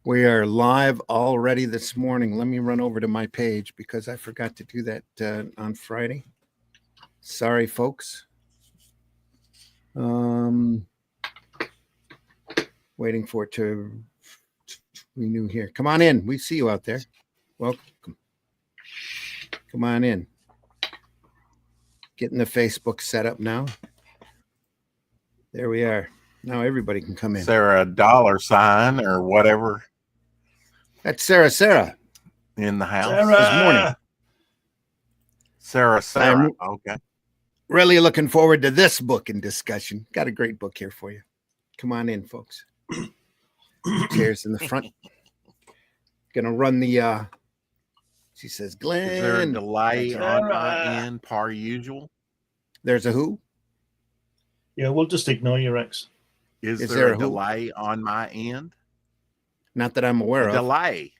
We are live already this morning. Let me run over to my page because I forgot to do that on Friday. Sorry, folks. Waiting for it to renew here. Come on in. We see you out there. Welcome. Come on in. Getting the Facebook set up now. There we are. Now everybody can come in. Is there a $sign or whatever? That's Sarah in the house this morning. Sarah. I'm okay. Really looking forward to this book and discussion. Got a great book here for you. Come on in, folks. Chairs in the front. Gonna run the she says, Glenn. Is there a delay on my end, par usual? There's a who? Yeah, we'll just ignore you, Rex. Is there a delay on my end? Not that I'm aware of. Delay.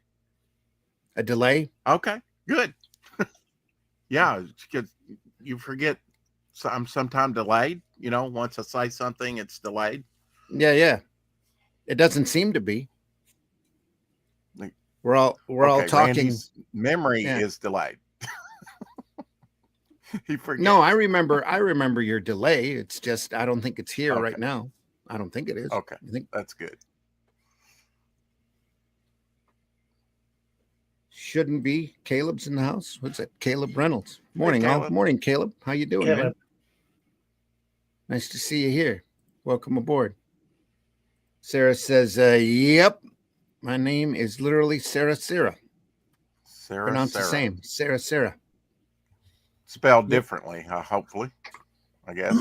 A delay? Okay, good. Yeah, because you forget I'm sometimes delayed. You know, once I say something, it's delayed. Yeah. It doesn't seem to be. We're all talking. Randy's memory is delayed. He forgets. No, I remember your delay. It's just I don't think it's here right now. I don't think it is. Okay, I think that's good. Shouldn't be. Caleb's in the house. What's that? Caleb Reynolds. Morning, hey, all. Morning, Caleb. How you doing, man? Nice to see you here. Welcome aboard. Sarah says, yep. My name is literally Sarah. Pronounced the same. Sarah. Spelled differently, hopefully, I guess.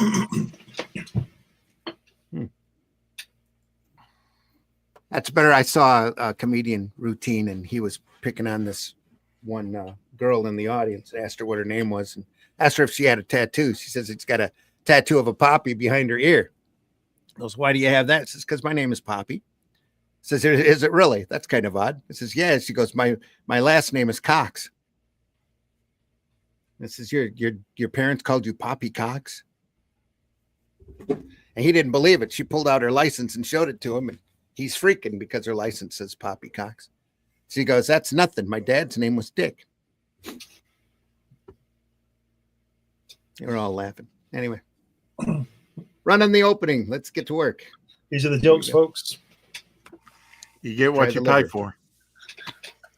That's better. I saw a comedian routine, and he was picking on this one girl in the audience. Asked her what her name was, and asked her if she had a tattoo. She says it's got a tattoo of a poppy behind her ear. He goes, why do you have that? She says, because my name is Poppy. Says, is it really? That's kind of odd. He says, yeah. She goes, my last name is Cox. This is your parents called you Poppy Cox. And he didn't believe it. She pulled out her license and showed it to him, and he's freaking because her license says Poppy Cox. She goes, that's nothing. My dad's name was Dick. They were all laughing. Anyway, running the opening. Let's get to work. These are the jokes, folks. You get what you pay for.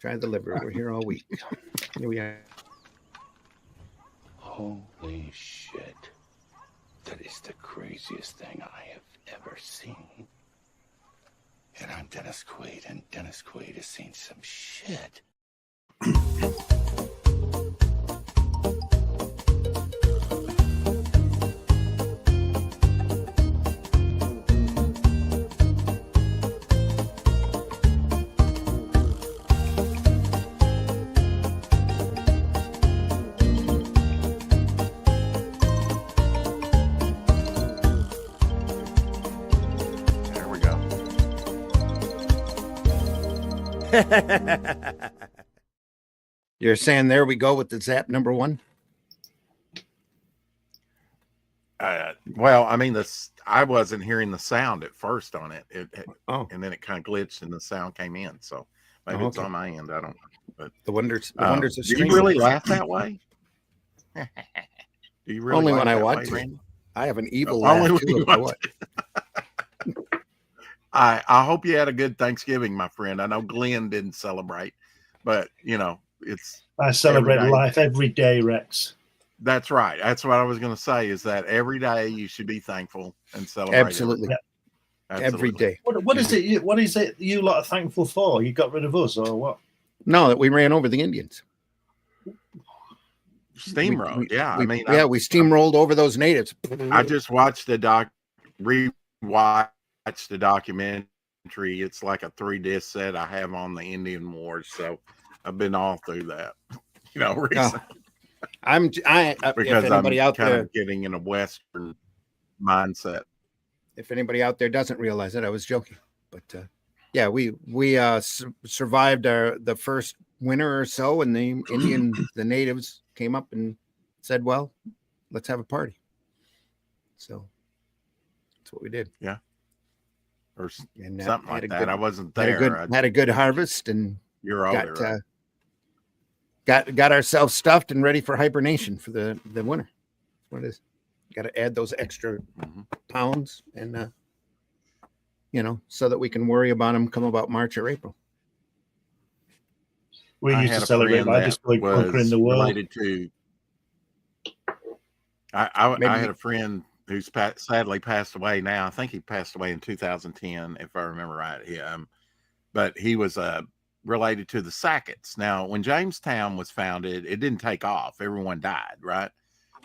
Try the liver. We're here all week. Here we are. Holy shit. That is the craziest thing I have ever seen. And I'm Dennis Quaid, and Dennis Quaid has seen some shit. You're saying there we go with the Zap number one? Well, I mean, I wasn't hearing the sound at first on it. And then it kind of glitched and the sound came in. So maybe it's on my end. I don't know. But the wonders of streaming. Do you really laugh that way? Do you really only when I want to? Randy? I have an evil laugh too. I hope you had a good Thanksgiving, my friend. I know Glenn didn't celebrate, but I celebrate life every day, Rex. That's right. That's what I was going to say, is that every day you should be thankful and celebrate. Absolutely. Every day. What is it? What is it you lot are thankful for? You got rid of us or what? No, that we ran over the Indians. Steamrolled. We steamrolled over those natives. I just watched rewatched the documentary. It's like a 3-disc set I have on the Indian Wars, so I've been all through that. Recently. Because if anybody out there getting in a Western mindset. If anybody out there doesn't realize it, I was joking. But we survived the first winter or so, and the natives came up and said, "Well, let's have a party." So that's what we did. Yeah. or and something had like a that. good- I wasn't had a there. good had a good harvest and You're older, right? got ourselves stuffed and ready for hibernation for the winter. That's what it is. Got to add those extra Mhm. pounds and so that we can worry about them come about March or April. We I used had to a celebrate friend by that just going conquering was the world. related to. I Maybe had a friend who's sadly passed away now. I think he passed away in 2010, if I remember right. But he was related to the Sacketts. Now, when Jamestown was founded, it didn't take off. Everyone died, right?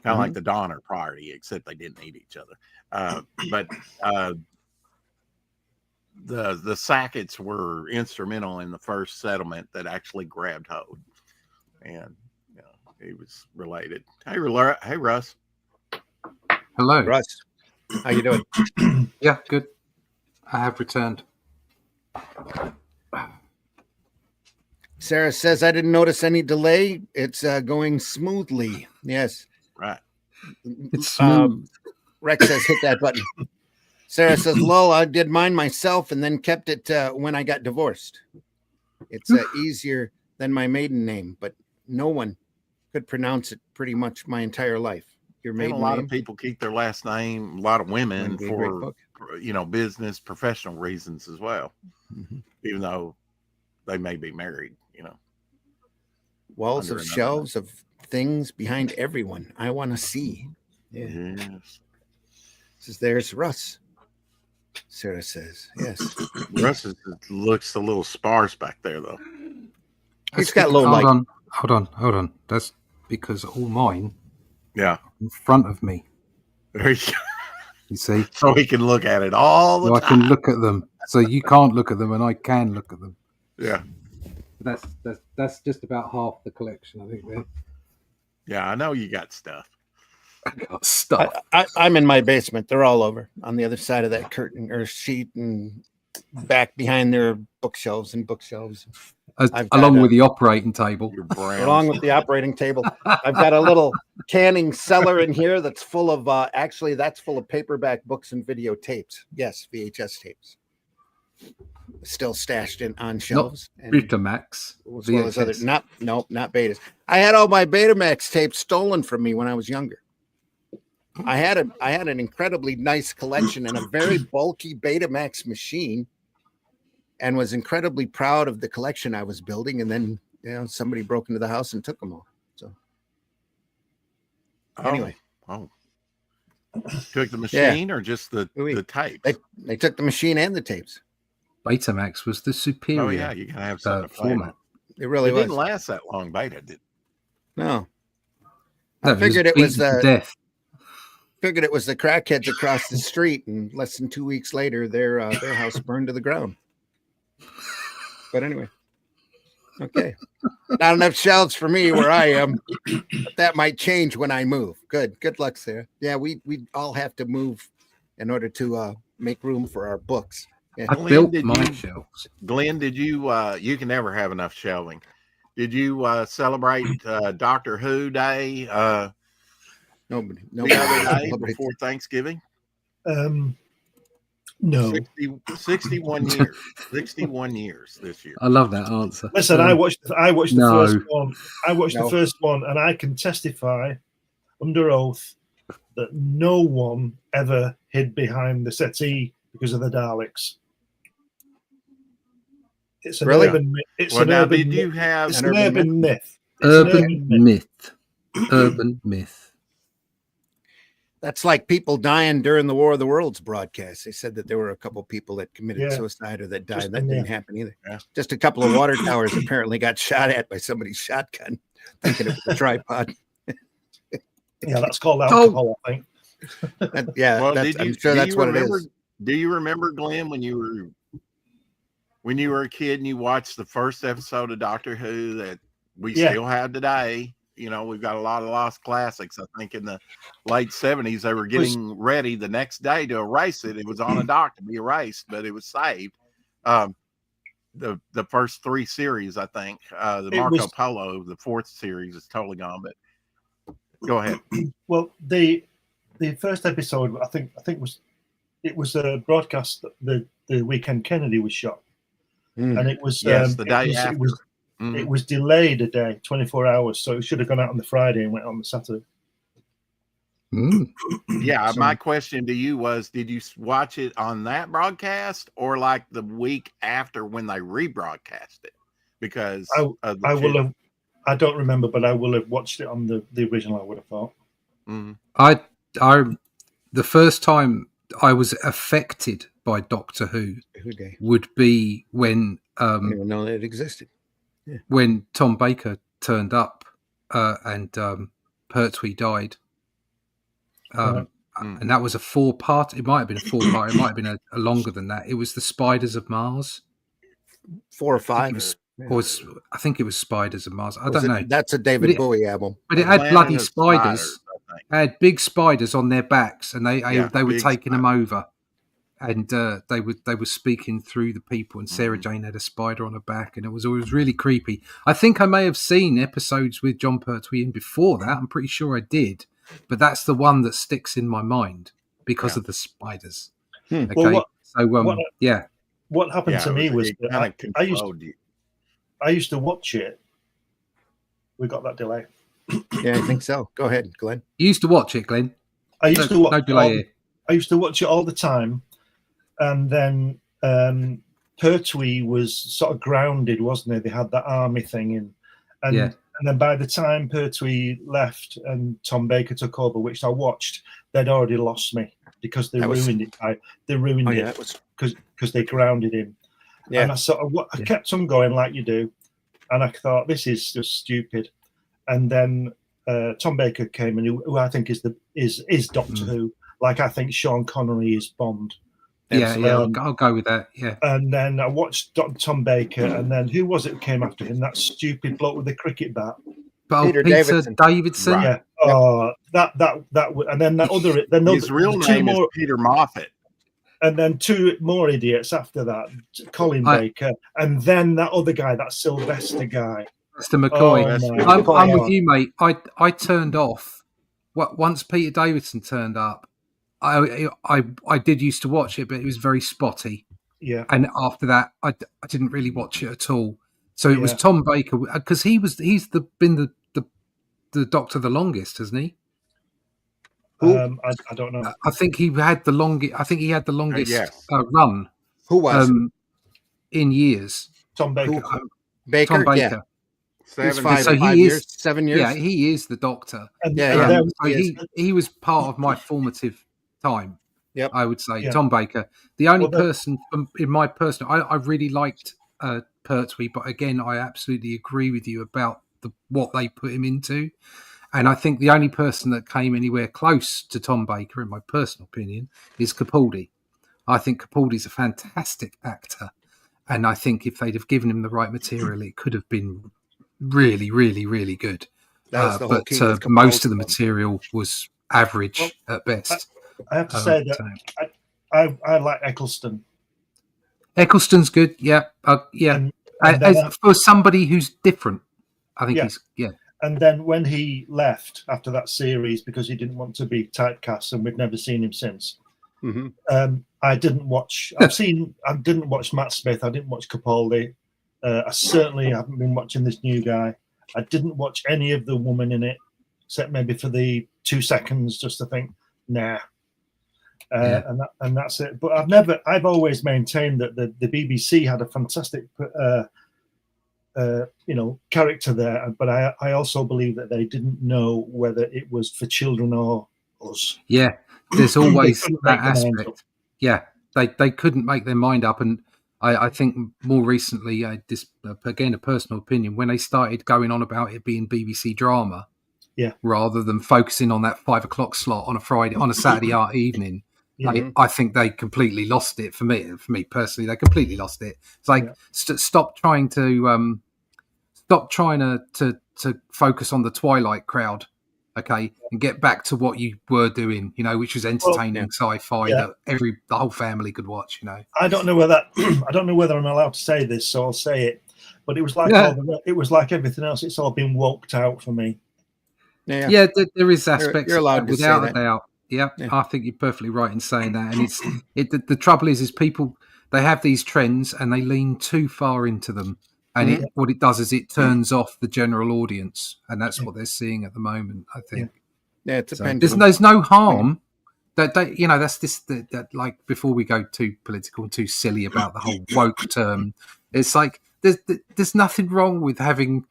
Kind of like the Donner Party, except they didn't eat each other. But the Sacketts were instrumental in the first settlement that actually grabbed hold, and he was related. Hey, Russ. Hello. Russ, how you doing? Yeah, good. I have returned. Sarah says I didn't notice any delay. It's going smoothly. Yes. Right. It's smooth. Rex says hit that button. Sarah says, lol, I did mine myself and then kept it when I got divorced. It's easier than my maiden name, but no one could pronounce it pretty much my entire life. Your And maiden a lot name? of people keep their last name, a lot of women Might be a great for, book. business, professional reasons as well, Mhm. even though they may be married, Walls under of another shelves of things behind everyone I want to see. Yeah. Yes. Says there's Russ. Sarah says, yes. Russ looks a little sparse back there, though. He's got low hold light. Hold on. That's because all mine Yeah. in front of me. There you go. You see, So we can look at it all the so I time. can look at them. So you can't look at them, and I can look at them. Yeah. That's just about half the collection, I think. There. Yeah, I know you got stuff. I got stuff. I'm in my basement. They're all over on the other side of that curtain or sheet and back behind their bookshelves. I've Along got with the operating table. Your brown along with the operating table. I've got a little canning cellar in here that's full of that's full of paperback books and videotapes. Yes, VHS tapes. Still stashed on shelves. And Betamax. as well as other VHS. not betas. I had all my Betamax tapes stolen from me when I was younger. I had an incredibly nice collection and a very bulky Betamax machine, and was incredibly proud of the collection I was building. And then somebody broke into the house and took them all. So anyway. Took the machine or just the tape? They took the machine and the tapes. Betamax was the superior Oh yeah, you can have something to play format. It really It was. didn't last that long, beta did. No. No, I figured it was beaten to death. Figured it was the crackheads across the street, and less than 2 weeks later, their house burned to the ground. But anyway, okay, not enough shelves for me where I am. But that might change when I move. Good luck, Sarah. Yeah, we all have to move in order to make room for our books. Yeah. I built my shelves. Glenn, did you? You can never have enough shelving. Did you celebrate Doctor Who Day? Nobody The other day before Thanksgiving. No. 61 years. 61 years this year. I love that answer. Listen, I watched the no. first one. I watched the first one, and I can testify under oath that no one ever hid behind the settee because of the Daleks. It's an Really? urban myth. It's Well, an now, urban did you myth. have It's an an urban urban myth. It's an Urban myth. Urban myth. That's like people dying during the War of the Worlds broadcast. They said that there were a couple people that committed suicide or that died. Just That didn't happen either. Yeah. Just a couple of water towers apparently got shot at by somebody's shotgun, thinking it was a tripod. Yeah, that's called alcohol, I think. Well, I'm sure that's what it is. Do you remember, Glenn, when you were a kid and you watched the first episode of Doctor Who that we still have today? You know, we've got a lot of lost classics. I think in the late 70s, they were getting ready the next day to erase it. It was on a dock to be erased, but it was saved. The first 3 series, I think, the Marco Polo, the 4th series is totally gone, but go ahead. Well, the first episode, I think was it was a broadcast the weekend Kennedy was shot, Mm. and it was Yes, the day after. It was delayed a day, 24 hours, so it should have gone out on the Friday and went on the Saturday. Mm. Yeah, So- my question to you was, did you watch it on that broadcast or like the week after when they rebroadcast it? Because of the I will have. I don't remember, but I will have watched it on the original. I would have thought. Mhm. I the first time I was affected by Doctor Who Who day? would be when I didn't even know that it existed. when Tom Baker turned up and Pertwee died. Right. And that was a 4-part. It might have been a 4-part. It might have been a longer than that. It was the Spiders of Mars. 4 or I think 5. it was, I think it was Spiders of Mars. I Was don't it- know. That's a David But it- Bowie album. But it had Planet bloody of spiders. I think. It had big spiders on their backs, and they Yeah, were big taking them over. And they were speaking through the people, and Sarah Mhm. Jane had a spider on her back, and it was really creepy. I think I may have seen episodes with John Pertwee in before that. I'm pretty sure I did, but that's the one that sticks in my mind because Yeah. of the spiders. Hmm. Okay, Well, so what- yeah, What happened to me was it that kind of I used controlled you. I used to watch it. We got that delay. Yeah, I think so. Go ahead, Glenn. you used to watch it, Glenn. I used to watch. No delay here. I used to watch it all the time, and then Pertwee was sort of grounded, wasn't he? They had that army thing in, and Yeah. and then by the time Pertwee left and Tom Baker took over, which I watched, they'd already lost me because they That was- ruined it. They ruined Oh yeah, it that was because they grounded him. yeah. And I sort of I Yeah. kept on going like you do, and I thought this is just stupid. And then Tom Baker came in, who I think is Doctor Mm. Who, like I think Sean Connery is Bond. Yeah, yeah, Um, I'll go with that. Yeah, And then I watched Tom Baker, and then who was it who came after him? That stupid bloke with the cricket bat. but Peter Peter Davidson. Davidson. Right. Yeah. Oh, and then that other. Then His real two name more, is Peter Moffat. and then 2 more idiots after that. Colin I- Baker, and then that other guy, that Sylvester guy. Mr. McCoy. Oh, my I'm God. with you, mate. I turned off. Once Peter Davidson turned up, I did used to watch it, but it was very spotty. Yeah. And after that, I didn't really watch it at all. So it was Yeah. Tom Baker because he's been the Doctor the longest, hasn't he? Who? I don't know. I think he had the longest. I think he had the longest yes. run Who was in years. Tom Baker. who? Baker? Tom Baker. Yeah, he was 7 So he 5 is- years, 7 years. Yeah, he is the Doctor. And, Yeah, and yeah. then- So he was part of my formative time. Yep. I would say Yeah. Tom Baker. The only Well, that- person in my personal, I really liked Pertwee, but again, I absolutely agree with you about what they put him into. And I think the only person that came anywhere close to Tom Baker, in my personal opinion, is Capaldi. I think Capaldi's a fantastic actor, and I think if they'd have given him the right material, it could have been really, really, really good. That was the whole But key with most of the Capaldi. material was average at best. I have to say that So- I like Eccleston. Eccleston's good, yeah, yeah. And then, For somebody who's different, I think Yeah. he's and then when he left after that series because he didn't want to be typecast, and we've never seen him since. Mhm. I didn't watch. I didn't watch Matt Smith. I didn't watch Capaldi. I certainly haven't been watching this new guy. I didn't watch any of the woman in it, except maybe for the 2 seconds, just to think, nah. Yeah. And that's it. But I've always maintained that the BBC had a fantastic, character there. But I also believe that they didn't know whether it was for children or us. Yeah, there's always couldn't that make their minds up. aspect. Yeah, they couldn't make their mind up, and I think more recently, this again a personal opinion, when they started going on about it being BBC drama, Yeah. rather than focusing on that 5 o'clock slot on a Saturday evening. Yeah. I think they completely lost it. For me personally, they completely lost it. It's like Yeah. stop trying to focus on the Twilight crowd, okay, and get back to what you were doing, which was entertaining sci-fi yeah. that the whole family could watch. I don't know whether I don't know whether I'm allowed to say this, so I'll say it. But it was like Yeah. it was like everything else. It's all been woked out for me. Yeah. Yeah, there is aspects you're allowed of that, to say without a that. doubt. Yeah, Yeah. I think you're perfectly right in saying that. And the trouble is people, they have these trends and they lean too far into them. And what it does is it turns off the general audience. And that's what they're seeing at the moment, I think. Yeah, it's a So pendulum. there's no harm that that's that like, before we go too political and too silly about the whole woke term, it's like there's nothing wrong with having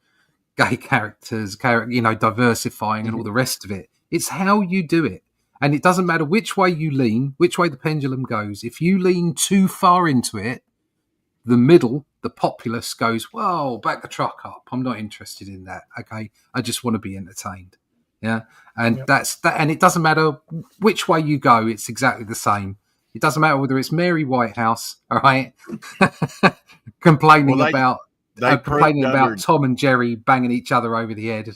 gay characters, diversifying and all the rest of it. It's how you do it. And it doesn't matter which way you lean, which way the pendulum goes. If you lean too far into it, the middle, the populace goes, whoa, back the truck up. I'm not interested in that. Okay. I just want to be entertained. Yeah. And that's that. And it doesn't matter which way you go. It's exactly the same. It doesn't matter whether it's Mary Whitehouse, all right, complaining about Tom and Jerry banging each other over the head,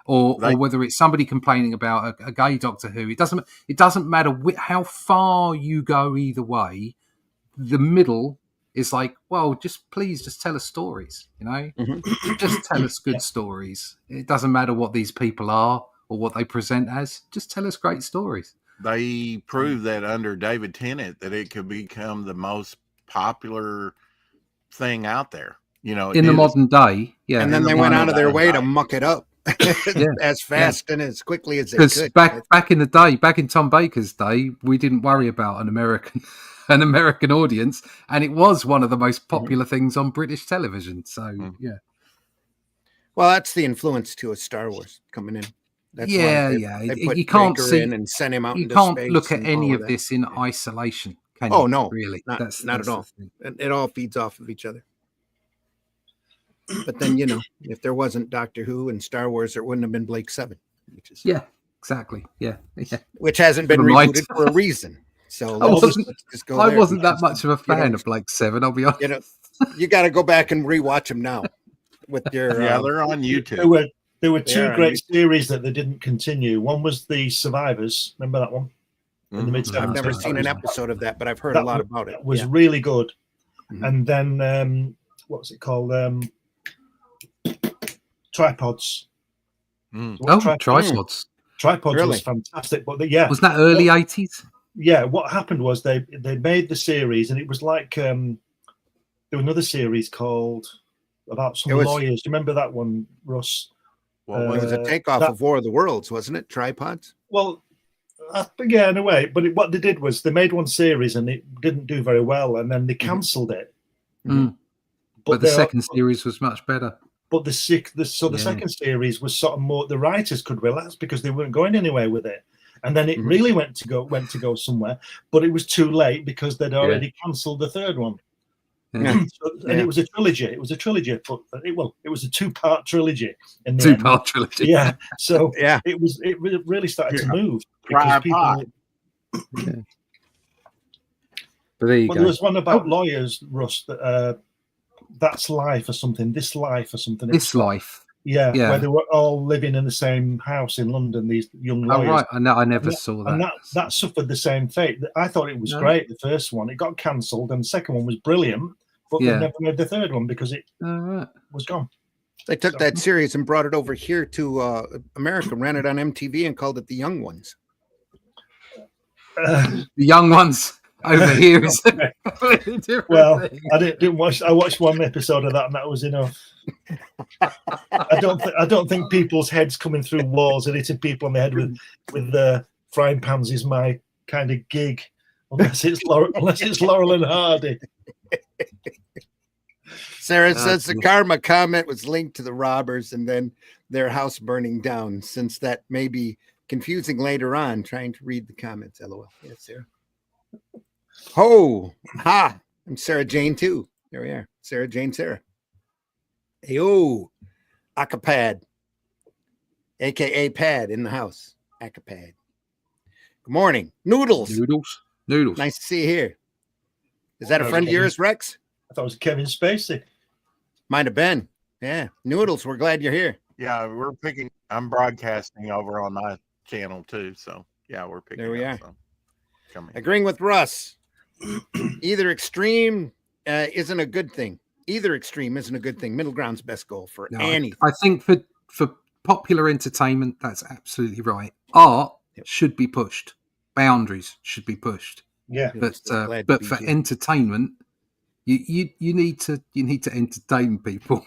or whether it's somebody complaining about a gay Doctor Who. It doesn't matter how far you go either way. The middle is like, well, just tell us stories, just tell us good stories. It doesn't matter what these people are or what they present as. Just tell us great stories. They proved that under David Tennant that it could become the most popular thing out there. In the modern day, yeah. And then they went out of their way to muck it up as fast and as quickly as they could. Because back in the day, back in Tom Baker's day, we didn't worry about an American audience, and it was one of the most popular things on British television. So yeah. Well, that's the influence to a Star Wars coming in. That's They put you can't Baker see in and send him out. You can't look at any of this in isolation. Can you? No, really, not at all. And it all feeds off of each other. But then if there wasn't Doctor Who and Star Wars, there wouldn't have been Blake 7. Exactly. Yeah. Which hasn't been rebooted for a reason. So I wasn't that much of a fan of Blake 7. I'll be honest. You got to go back and rewatch them now. With your they're on YouTube. There were two great series that they didn't continue. One was The Survivors. Remember that one? In the mid-70s. I've never seen an episode of that, but I've heard a lot about it. It was really good. And then what's it called? Tripods. Tripods. Tripods was fantastic. But was that early 80s? Yeah, what happened was they made the series, and it was like there was another series called about some lawyers. Do you remember that one, Russ? Well, it was a takeoff of War of the Worlds, wasn't it? Tripods? Well, yeah, in a way. But what they did was they made one series and it didn't do very well, and then they cancelled it. But the second series was much better. But the second series was sort of more, the writers could relax because they weren't going anywhere with it. And then it really went to go somewhere, but it was too late because they'd already cancelled the third one. It was a trilogy. It was a trilogy, but it was a 2-part trilogy. Trilogy. Yeah. So it really started to move because people. But there you go. There was one about lawyers, Russ. That's Life or something. This Life or something. This Life. Yeah, where they were all living in the same house in London. These young lawyers. Oh right, I never saw that. And that suffered the same fate. I thought it was great. The first one, it got cancelled, and the second one was brilliant. But they never made the third one because it was gone. They took that series and brought it over here to America, ran it on MTV, and called it The Young Ones. The Young Ones over here is completely different. Well, I didn't watch. I watched one episode of that, and that was enough. I don't think people's heads coming through walls and hitting people on the head with frying pans is my kind of gig, unless it's Laurel and Hardy. Sarah says the karma comment was linked to the robbers and then their house burning down. Since that may be confusing later on, trying to read the comments. LOL. Yes, Sarah. I'm Sarah Jane too. There we are. Sarah Jane Sarah. Heyo, Acapad, aka Pad in the house. Acapad. Good morning, Noodles. Nice to see you here. Is that a friend of yours, Rex? I thought it was Kevin Spacey. Might have been. Yeah, Noodles. We're glad you're here. Yeah, I'm broadcasting over on my channel too. So yeah, we're picking. There we are. So, agreeing with Russ. Either extreme isn't a good thing. Either extreme isn't a good thing. Middle ground's best goal for anything. I think for popular entertainment, that's absolutely right. Art should be pushed. boundaries should be pushed. Yeah. But So glad to but be for here. entertainment, you need to entertain people,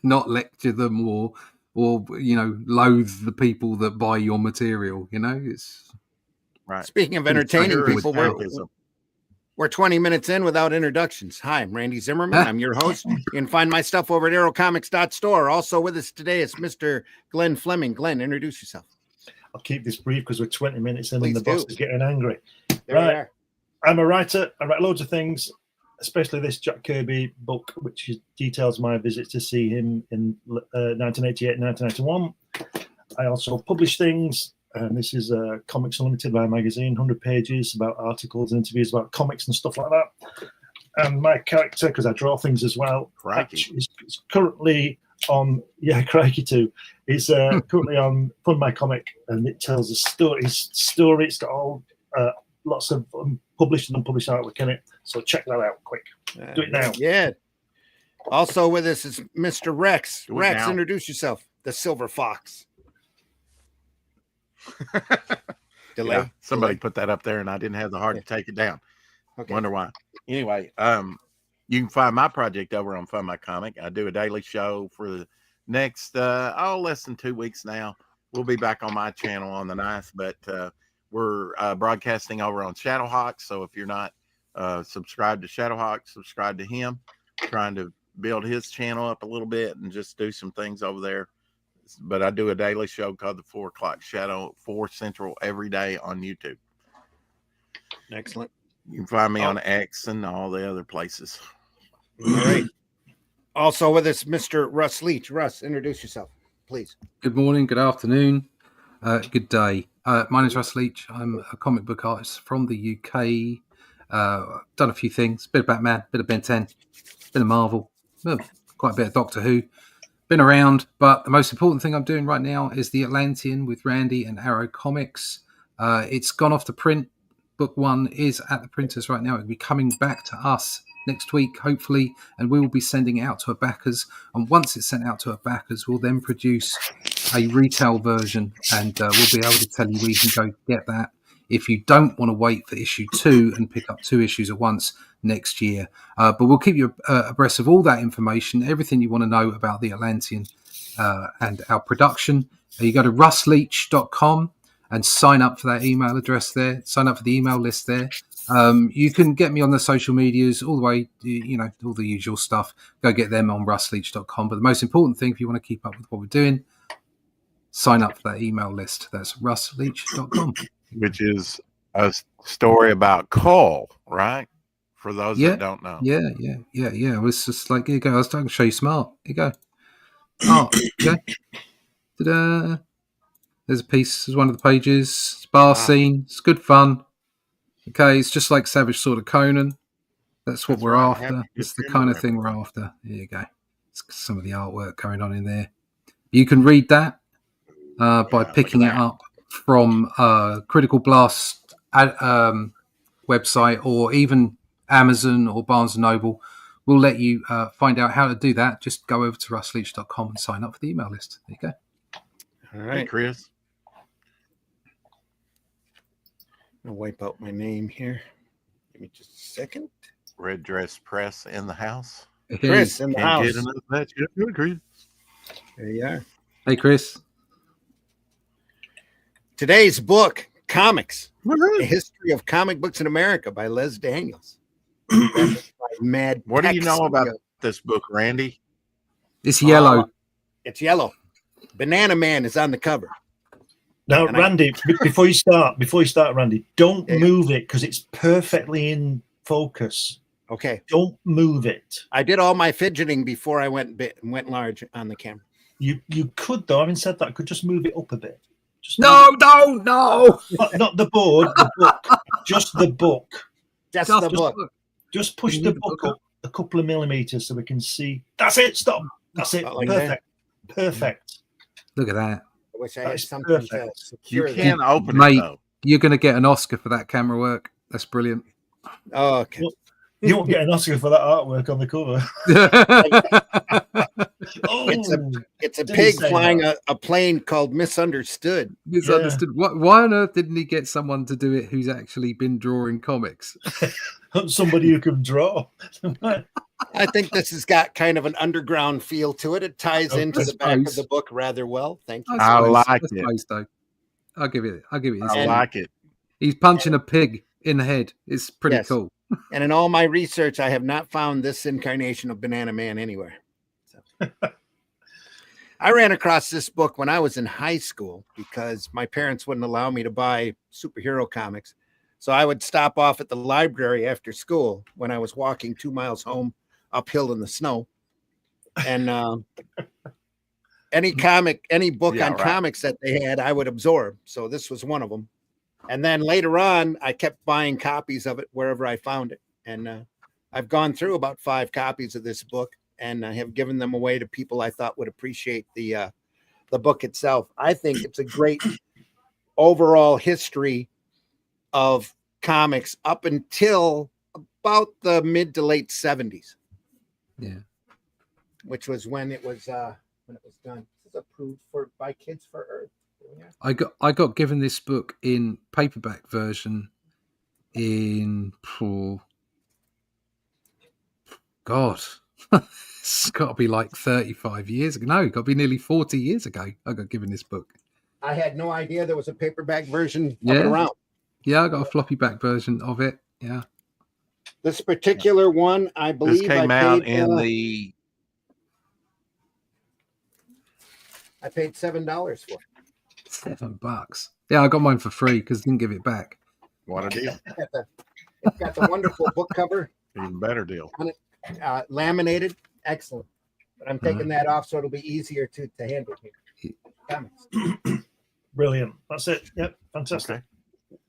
not lecture them or loathe the people that buy your material. It's Right. Speaking of Pretty entertaining clear with people, escapism. we're 20 minutes in without introductions. Hi, I'm Randy Zimmerman. I'm your host. You can find my stuff over at aerocomics.store. Also with us today is Mr. Glenn Fleming. Glenn, introduce yourself. I'll keep this brief because we're 20 minutes in Please and the boss do. is getting angry. There Right. we are. I'm a writer. I write loads of things, especially this Jack Kirby book, which details my visit to see him in 1988 and 1991. I also publish things. And this is Comics Unlimited by magazine, 100 pages about articles and interviews about comics and stuff like that. And my character, because I draw things as well, Crikey. is currently on, crikey too, is currently on Fund My Comic, and it tells a story. It's got all lots of published and unpublished artwork in it. So check that out quick. Do it now. Yeah. Also with us is Mr. Rex. Do it Rex, now. introduce yourself. The Silver Fox. Delay. Yeah, somebody Delay. put that up there and I didn't have the heart to take it down. Okay. Wonder why. Anyway, you can find my project over on Fund My Comic. I do a daily show for the next less than 2 weeks now. We'll be back on my channel on the 9th, but we're broadcasting over on Shadowhawk. So if you're not subscribed to Shadowhawk, subscribe to him. Trying to build his channel up a little bit and just do some things over there. But I do a daily show called the 4 o'clock Shadow, 4 Central every day on YouTube. Excellent. You can find me on X and all the other places. All right. Also with us, Mr. Russ Leach. Russ, introduce yourself, please. good morning, good afternoon, good day. My name is Russ Leach. I'm a comic book artist from the UK. Done a few things, bit of Batman, bit of Ben 10, bit of Marvel, quite a bit of Doctor Who. Been around, but the most important thing I'm doing right now is the Atlantean with Randy and Arrow Comics. It's gone off to print. Book 1 is at the printers right now. It'll be coming back to us next week, hopefully, and we will be sending it out to our backers. And once it's sent out to our backers, we'll then produce a retail version, and we'll be able to tell you where you can go get that if you don't want to wait for issue 2 and pick up 2 issues at once next year. But we'll keep you abreast of all that information, everything you want to know about the Atlantean and our production. You go to russleach.com and sign up for that email address there, sign up for the email list there. You can get me on the social medias all the way, all the usual stuff. Go get them on russleach.com. But the most important thing, if you want to keep up with what we're doing, sign up for that email list. That's russleach.com. Which is a story about coal, right? For those Yeah. that don't know. Yeah. It was just like, here you go. I was trying to show you smart. Here you go. Oh, okay. Ta-da. There's a piece. There's one of the pages. Bar scene. It's good fun. Okay, it's just like Savage Sword of Conan. That's what That's we're right. after. Happy It's the December, kind of thing we're after. Here you go. It's some of the artwork going on in there. You can read that by Yeah, picking look it at that. up from Critical Blast website, or even Amazon or Barnes & Noble. We'll let you find out how to do that. Just go over to russleach.com and sign up for the email list. There you go. All Hey, right. Chris. I'm going to wipe out my name here. Give me just a second. Red Dress Press in the house. Hey, Chris in the Can't house. get enough of that shit, good, Chris. There you are. Hey, Chris. Today's book, Comics, A Woohoo. History of Comic Books in America by Les Daniels. By Mad What do you Peck know about Studio. this book, Randy? It's yellow. It's yellow. Banana Man is on the cover. Now, And Randy, before you start, Randy, don't Yeah. move it because it's perfectly in focus. Okay. Don't move it. I did all my fidgeting before I went large on the camera. You could, though, having said that, could just move it up a bit. Just No, move no. it- not the board, the book. Just the book. Just Just the the book. book. Just push You the need the book book up a couple of millimeters so we can see. That's it. Stop. That's it. Not like Perfect. Perfect. Look at that. I wish I had That's something to perfect. secure You that. can open Mate. it though. You're going to get an Oscar for that camera work. That's brilliant. Oh, okay. You won't get an Oscar for that artwork on the cover. Oh, It's a Did he pig say flying that? a plane called Misunderstood. Misunderstood. Why on earth didn't he get someone to do it who's actually been drawing comics? Somebody who can draw. I think this has got kind of an underground feel to it. It ties Oh, into I the back of suppose. the book rather well. Thank you. I like I it. suppose so. I'll give it. His I And- like it. He's punching a pig in the head. It's pretty Yes. cool. And in all my research, I have not found this incarnation of Banana Man anywhere. So. I ran across this book when I was in high school because my parents wouldn't allow me to buy superhero comics. So I would stop off at the library after school when I was walking 2 miles home uphill in the snow. And any book Yeah, on right. comics that they had, I would absorb. So this was one of them. And then later on, I kept buying copies of it wherever I found it. And I've gone through about 5 copies of this book, and I have given them away to people I thought would appreciate the book itself. I think it's a great overall history of comics up until about the mid to late 70s, Yeah. which was when it was done. This is approved by Kids for Earth. Yeah. I got given this book in paperback version in God. It's got to be like 35 years ago. No, it's got to be nearly 40 years ago. I got given this book. I had no idea there was a paperback version of Yeah. it around. Yeah, I got a floppy back version of it. Yeah. This particular one, I believe, This came I out paid, in the I paid $7 for it. $7. Yeah, I got mine for free because I didn't give it back. what a deal. It's got the wonderful book cover, Even better deal. laminated, excellent. But I'm taking that off so it'll be easier to handle here. Comics. Brilliant. That's it. Yep. Fantastic. Okay.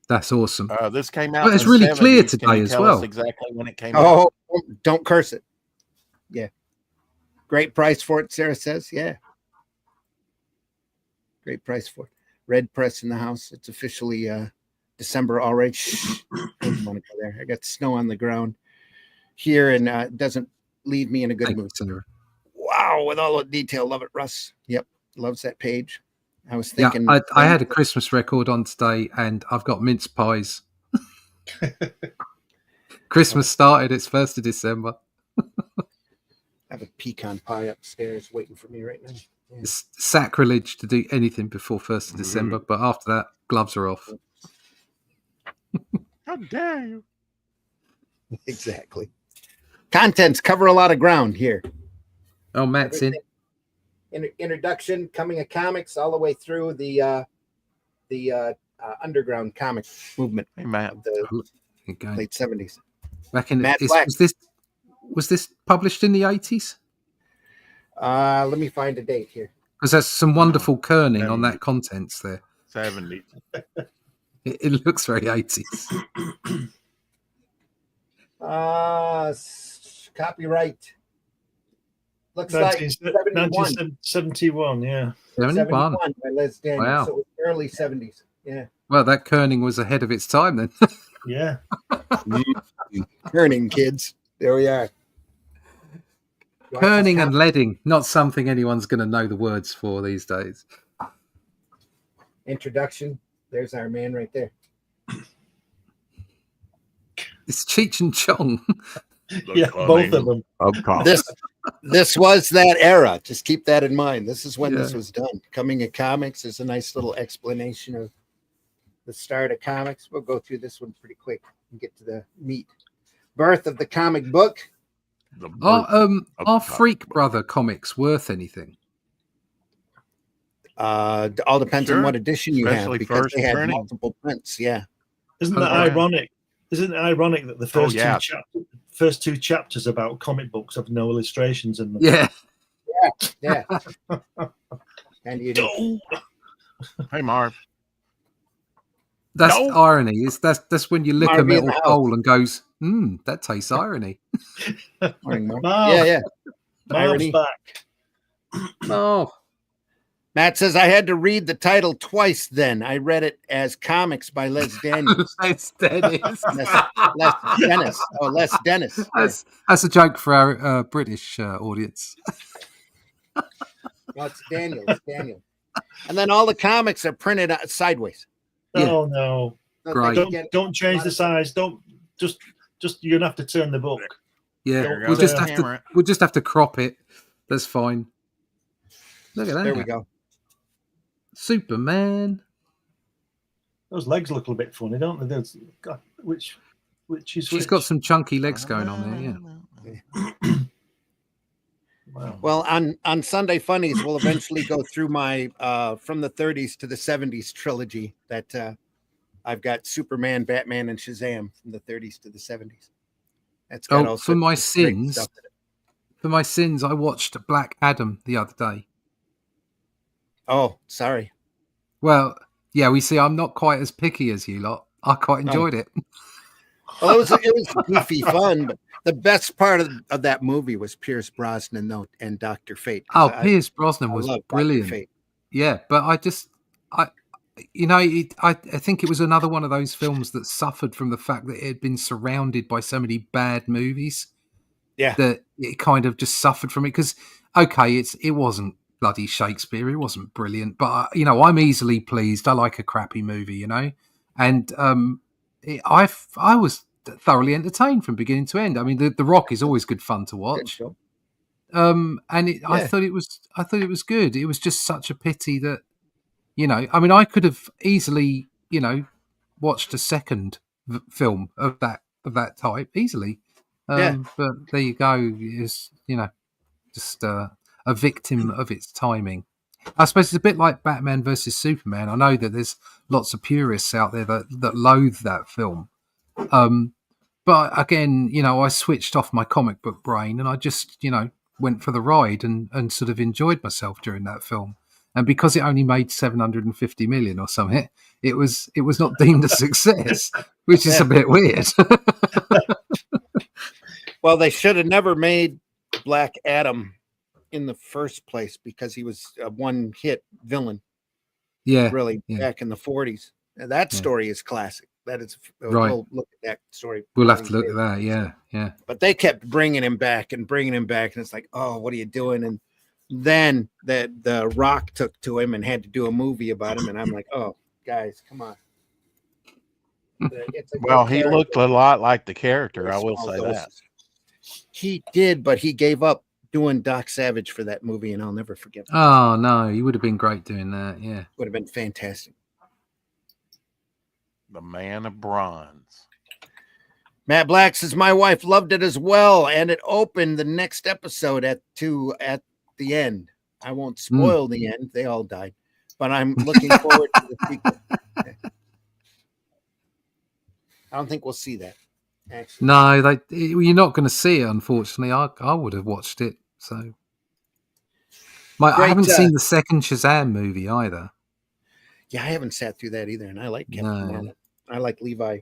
That's awesome. This came out. But it's in the really clear 70s. Can today you as tell well. us exactly when it came out. Oh, don't curse it. Yeah. Great price for it, Sarah says. Yeah. Great price for it. Red press in the house. It's officially December already. Shh. I don't want to go there. I got snow on the ground here, and it doesn't leave me in a good Thank you, mood. Sarah. Wow, with all the detail. Love it, Russ. Yep. Loves that page. I was Yeah, thinking. I had a Christmas record on today, and I've got mince pies. Christmas started. It's 1st of December. I have a pecan pie upstairs waiting for me right now. Yeah. It's sacrilege to do anything before 1st of December, but after that, gloves are off. How dare you? Exactly. Contents cover a lot of ground here. Oh, Matt's in. Introduction, coming of comics, all the way through the underground comic movement Hey, Matt. of the Okay. late 70s. Back in Matt it's- Black. was this published in the 80s? Let me find a date here. Because there's some wonderful kerning on that contents there. 70. It looks very 80s. Copyright. Looks like 71. 1971. Yeah. 71. by Les Daniels. Wow. So it was early 70s. Yeah. Well, that kerning was ahead of its time then. Yeah. Turning kids. There we are. Kerning and leading, not something anyone's going to know the words for these days. Introduction. There's our man right there. It's Cheech and Chong. Yeah. Both of them. This was that era. Just keep that in mind. This is when this Yeah. was done. Coming of Comics is a nice little explanation of the start of comics. We'll go through this one pretty quick and get to the meat. Birth of the comic book. Are Freak Brother comics worth anything? All depends on Sure. what edition you have Especially because first they had printing. multiple prints. Yeah. Isn't that Oh, yeah. ironic? Isn't it ironic that the first yeah. first two chapters about comic books have no illustrations in them? Yeah. Yeah. And you do. Oh, Hey, Marv. That's No. irony. That's when you lick a Marvy in metal the house. bowl and goes, that tastes irony. Morning, Mark. Marv. Yeah. Marv's Irony. back. Oh, Matt says I had to read the title twice. Then I read it as Comics by Les Daniels. it's Dennis. Les Dennis. Oh, Les Dennis. That's a joke for our British audience. No, it's Daniel. It's Daniel. And then all the comics are printed sideways. Yeah. Oh no! So Great. they can get- Don't change the size. Don't just you're gonna have to turn the book. Yeah, There we'll goes just the have to camera. crop it. That's fine. Look at that. There we go. Superman. Those legs look a bit funny, don't they? There's, God, which is She's which? got some chunky legs going on there. Yeah. Wow. Well, on Sunday Funnies, we'll eventually go through my from the 30s to the 70s trilogy that I've got Superman, Batman, and Shazam from the 30s to the 70s. That's got Oh, all for sorts my of great sins, stuff in it. For my sins, I watched Black Adam the other day. Oh, sorry. Well, yeah, we see I'm not quite as picky as you lot. I quite enjoyed it. Well, it was goofy fun, but the best part of that movie was Pierce Brosnan and Dr. Fate. 'cause Oh, Pierce Brosnan I was love Dr. brilliant. Fate. Yeah, but I think it was another one of those films that suffered from the fact that it had been surrounded by so many bad movies. Yeah. That it kind of just suffered from it. Because okay, it wasn't bloody Shakespeare, it wasn't brilliant, but I'm easily pleased. I like a crappy movie, and I was thoroughly entertained from beginning to end. I mean, the Rock is always good fun to watch. Good show. I thought it was good. It was just such a pity that I could have easily watched a second film of that type easily. Yeah. But there you go. It's just a victim of its timing. I suppose it's a bit like Batman versus Superman. I know that there's lots of purists out there that loathe that film. But again, I switched off my comic book brain and I just, went for the ride and sort of enjoyed myself during that film. And because it only made 750 million or something, it was not deemed a success, which is a bit weird. Well, they should have never made Black Adam in the first place because he was a one-hit villain, Yeah, really, yeah. back in the 40s. And that Yeah. story is classic. That is, Right. We'll look at that story. We'll have to look at that. Yeah. But they kept bringing him back, and it's like, oh, what are you doing? And then the Rock took to him and had to do a movie about him, and I'm like, oh, guys, come on. It's a good Well, he character. looked a lot like the character. Very I will small say that. doses. He did, but he gave up doing Doc Savage for that movie, and I'll never forget that. Oh no, he would have been great doing that. Yeah. Would have been fantastic. The Man of Bronze. Matt Black says my wife loved it as well, and it opened the next episode at the end. I won't spoil the end; they all died, but I'm looking forward to the sequel. I don't think we'll see that. Actually, No, you're not going to see it. Unfortunately, I would have watched it. So, I Great, haven't seen the second Shazam movie either. yeah, I haven't sat through that either, and I like Captain No. Marvel. I like Levi,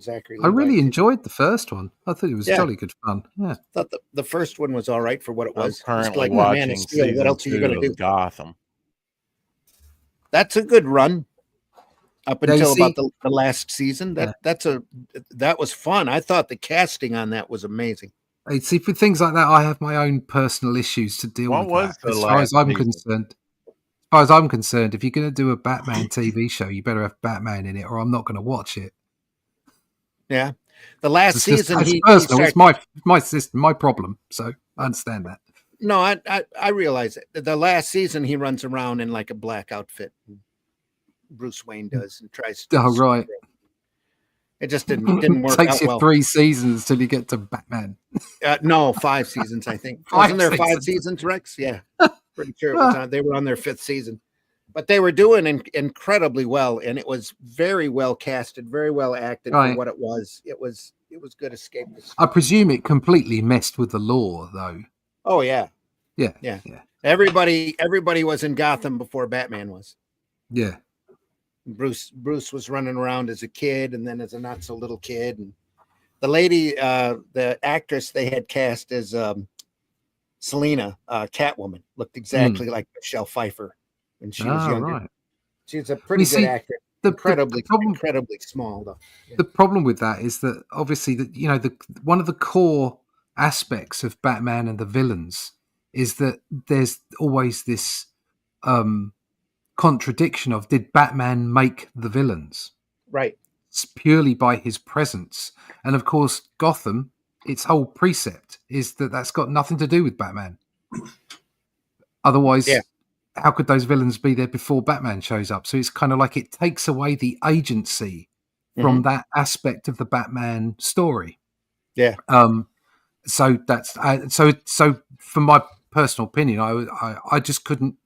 Zachary. I really Levi. enjoyed the first one. I thought it was Yeah. jolly good fun. Yeah. Thought the first one was all right for what it I'm was. It's currently like Man of watching Steel. season What else are you 2 going to of do? Gotham. That's a good run up Now, you until about see- the last season. That was fun. I thought the casting on that was amazing. See, for things like that, I have my own personal issues to deal What with. was That. the As far as last I'm season? concerned, as far as I'm concerned, if you're going to do a Batman TV show, you better have Batman in it, or I'm not going to watch it. Yeah, the last It's just season it's he personal. started- It's my system, my problem. So I understand that. No, I realize it. The last season he runs around in like a black outfit. Bruce Wayne does and tries to. Oh, right. It just didn't work Takes out you well. 3 seasons till you get to Batman. No, 5 seasons, I think. 5 Wasn't there 5 seasons. seasons, Rex? Yeah, pretty sure it was on. They were on their 5th season, but they were doing incredibly well, and it was very well casted, very well acted Right. for what it was. It was good escape. I presume it completely messed with the law, though. Oh yeah, Yeah. everybody was in Gotham before Batman was. Yeah. Bruce was running around as a kid, and then as a not so little kid, and the lady, the actress they had cast as Selena, Catwoman, looked exactly like Michelle Pfeiffer when she was younger. Right. She's a pretty You good see, actor. The Incredibly problem, small though. the problem with that is that obviously one of the core aspects of Batman and the villains is that there's always this contradiction of, did Batman make the villains? Right. It's purely by his presence. And of course, Gotham, its whole precept is that that's got nothing to do with Batman. Otherwise, Yeah. how could those villains be there before Batman shows up? So it's kind of like it takes away the agency from that aspect of the Batman story. Yeah. So that's so from my personal opinion, I just couldn't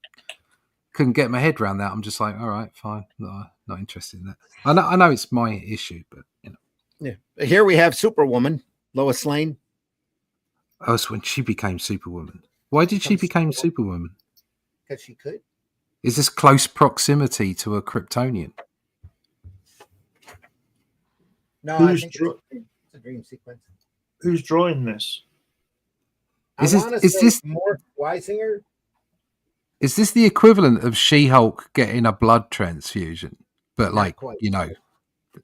get my head around that. I'm just like, all right, fine, no, not interested in that. I know it's my issue, but you know. Yeah. Here we have Superwoman, Lois Lane. Oh, it's when she became Superwoman. Why did she become Superwoman? Because she could. Is this close proximity to a Kryptonian? No, Who's I think it's a dream sequence. Who's drawing this? Is I this- is this- more Weisinger? Is this the equivalent of She-Hulk getting a blood transfusion, but Not like, quite. you know,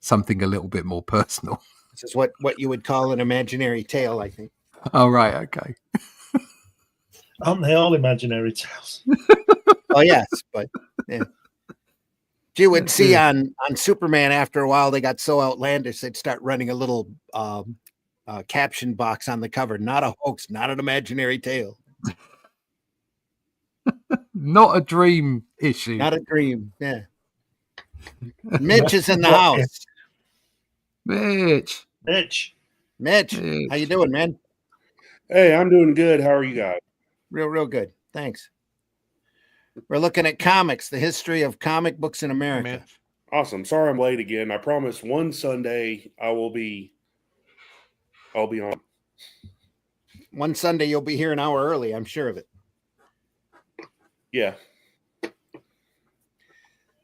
something a little bit more personal? This is what you would call an imaginary tale, I think. Oh, right, okay. Aren't they all imaginary tales? Oh yes, but yeah. You would see on Superman after a while they got so outlandish they'd start running a little caption box on the cover. Not a hoax, not an imaginary tale, Not a dream issue. not a dream. Yeah. Mitch is in the house. Mitch. Mitch. Mitch, how you doing, man? Hey, I'm doing good. How are you guys? Real good. Thanks. We're looking at comics, the history of comic books in America. Mitch. Awesome. Sorry I'm late again. I promise one Sunday I'll be on. One Sunday you'll be here an hour early, I'm sure of it. Yeah.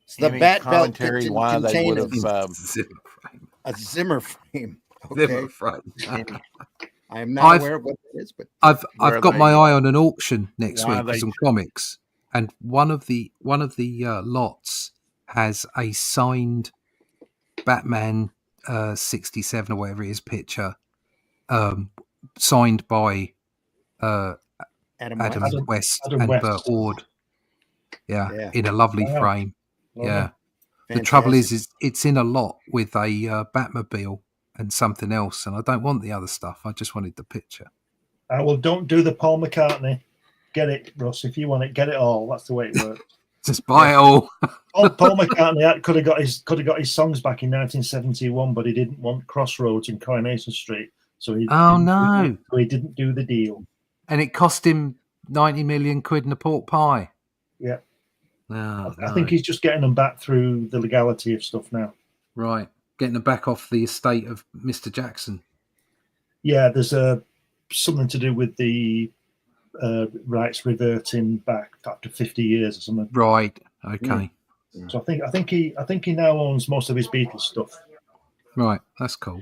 It's the Any Bat Belt commentary kitchen why they would contains have Zimmer frame. a Zimmer frame. Okay. Zimmer frame. I am not I've- aware of what it is, but I've Where got they- my eye on an auction next why week for they- some comics, and one of the lots has a signed Batman 67 or whatever it is picture, signed by Adam Adam West. West Adam and West. Burt Ward. Yeah, Yeah. in a lovely Wow. frame. Well, Yeah. The trouble Fantastic. is it's in a lot with a Batmobile and something else, and I don't want the other stuff. I just wanted the picture. Well, don't do the Paul McCartney. Get it, Russ. If you want it, get it all. That's the way it works. Just buy it all. Paul McCartney could have got his songs back in 1971, but he didn't want Crossroads in Coronation Street, so he Oh, didn't- no. so he didn't do the deal. And it cost him 90 million quid in a pork pie. Yeah. Oh, I think he's just getting them back through the legality of stuff now. right. Getting them back off the estate of Mr. Jackson. Yeah, there's something to do with the rights reverting back after 50 years or something. Right. Okay. So I think he now owns most of his Beatles stuff. Right. That's cool.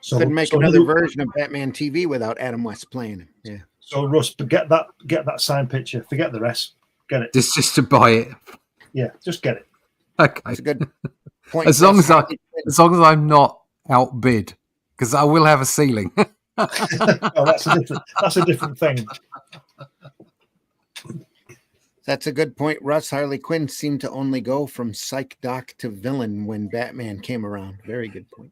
So Couldn't make so another Russ- version of Batman TV without Adam West playing him. Yeah. So Russ, get that signed picture. Forget the rest. Get it. Just to buy it. Yeah, just get it. Okay. That's a good point. As long as I'm not outbid, because I will have a ceiling. Oh, that's a different thing. That's a good point, Russ. Harley Quinn seemed to only go from psych doc to villain when Batman came around. Very good point.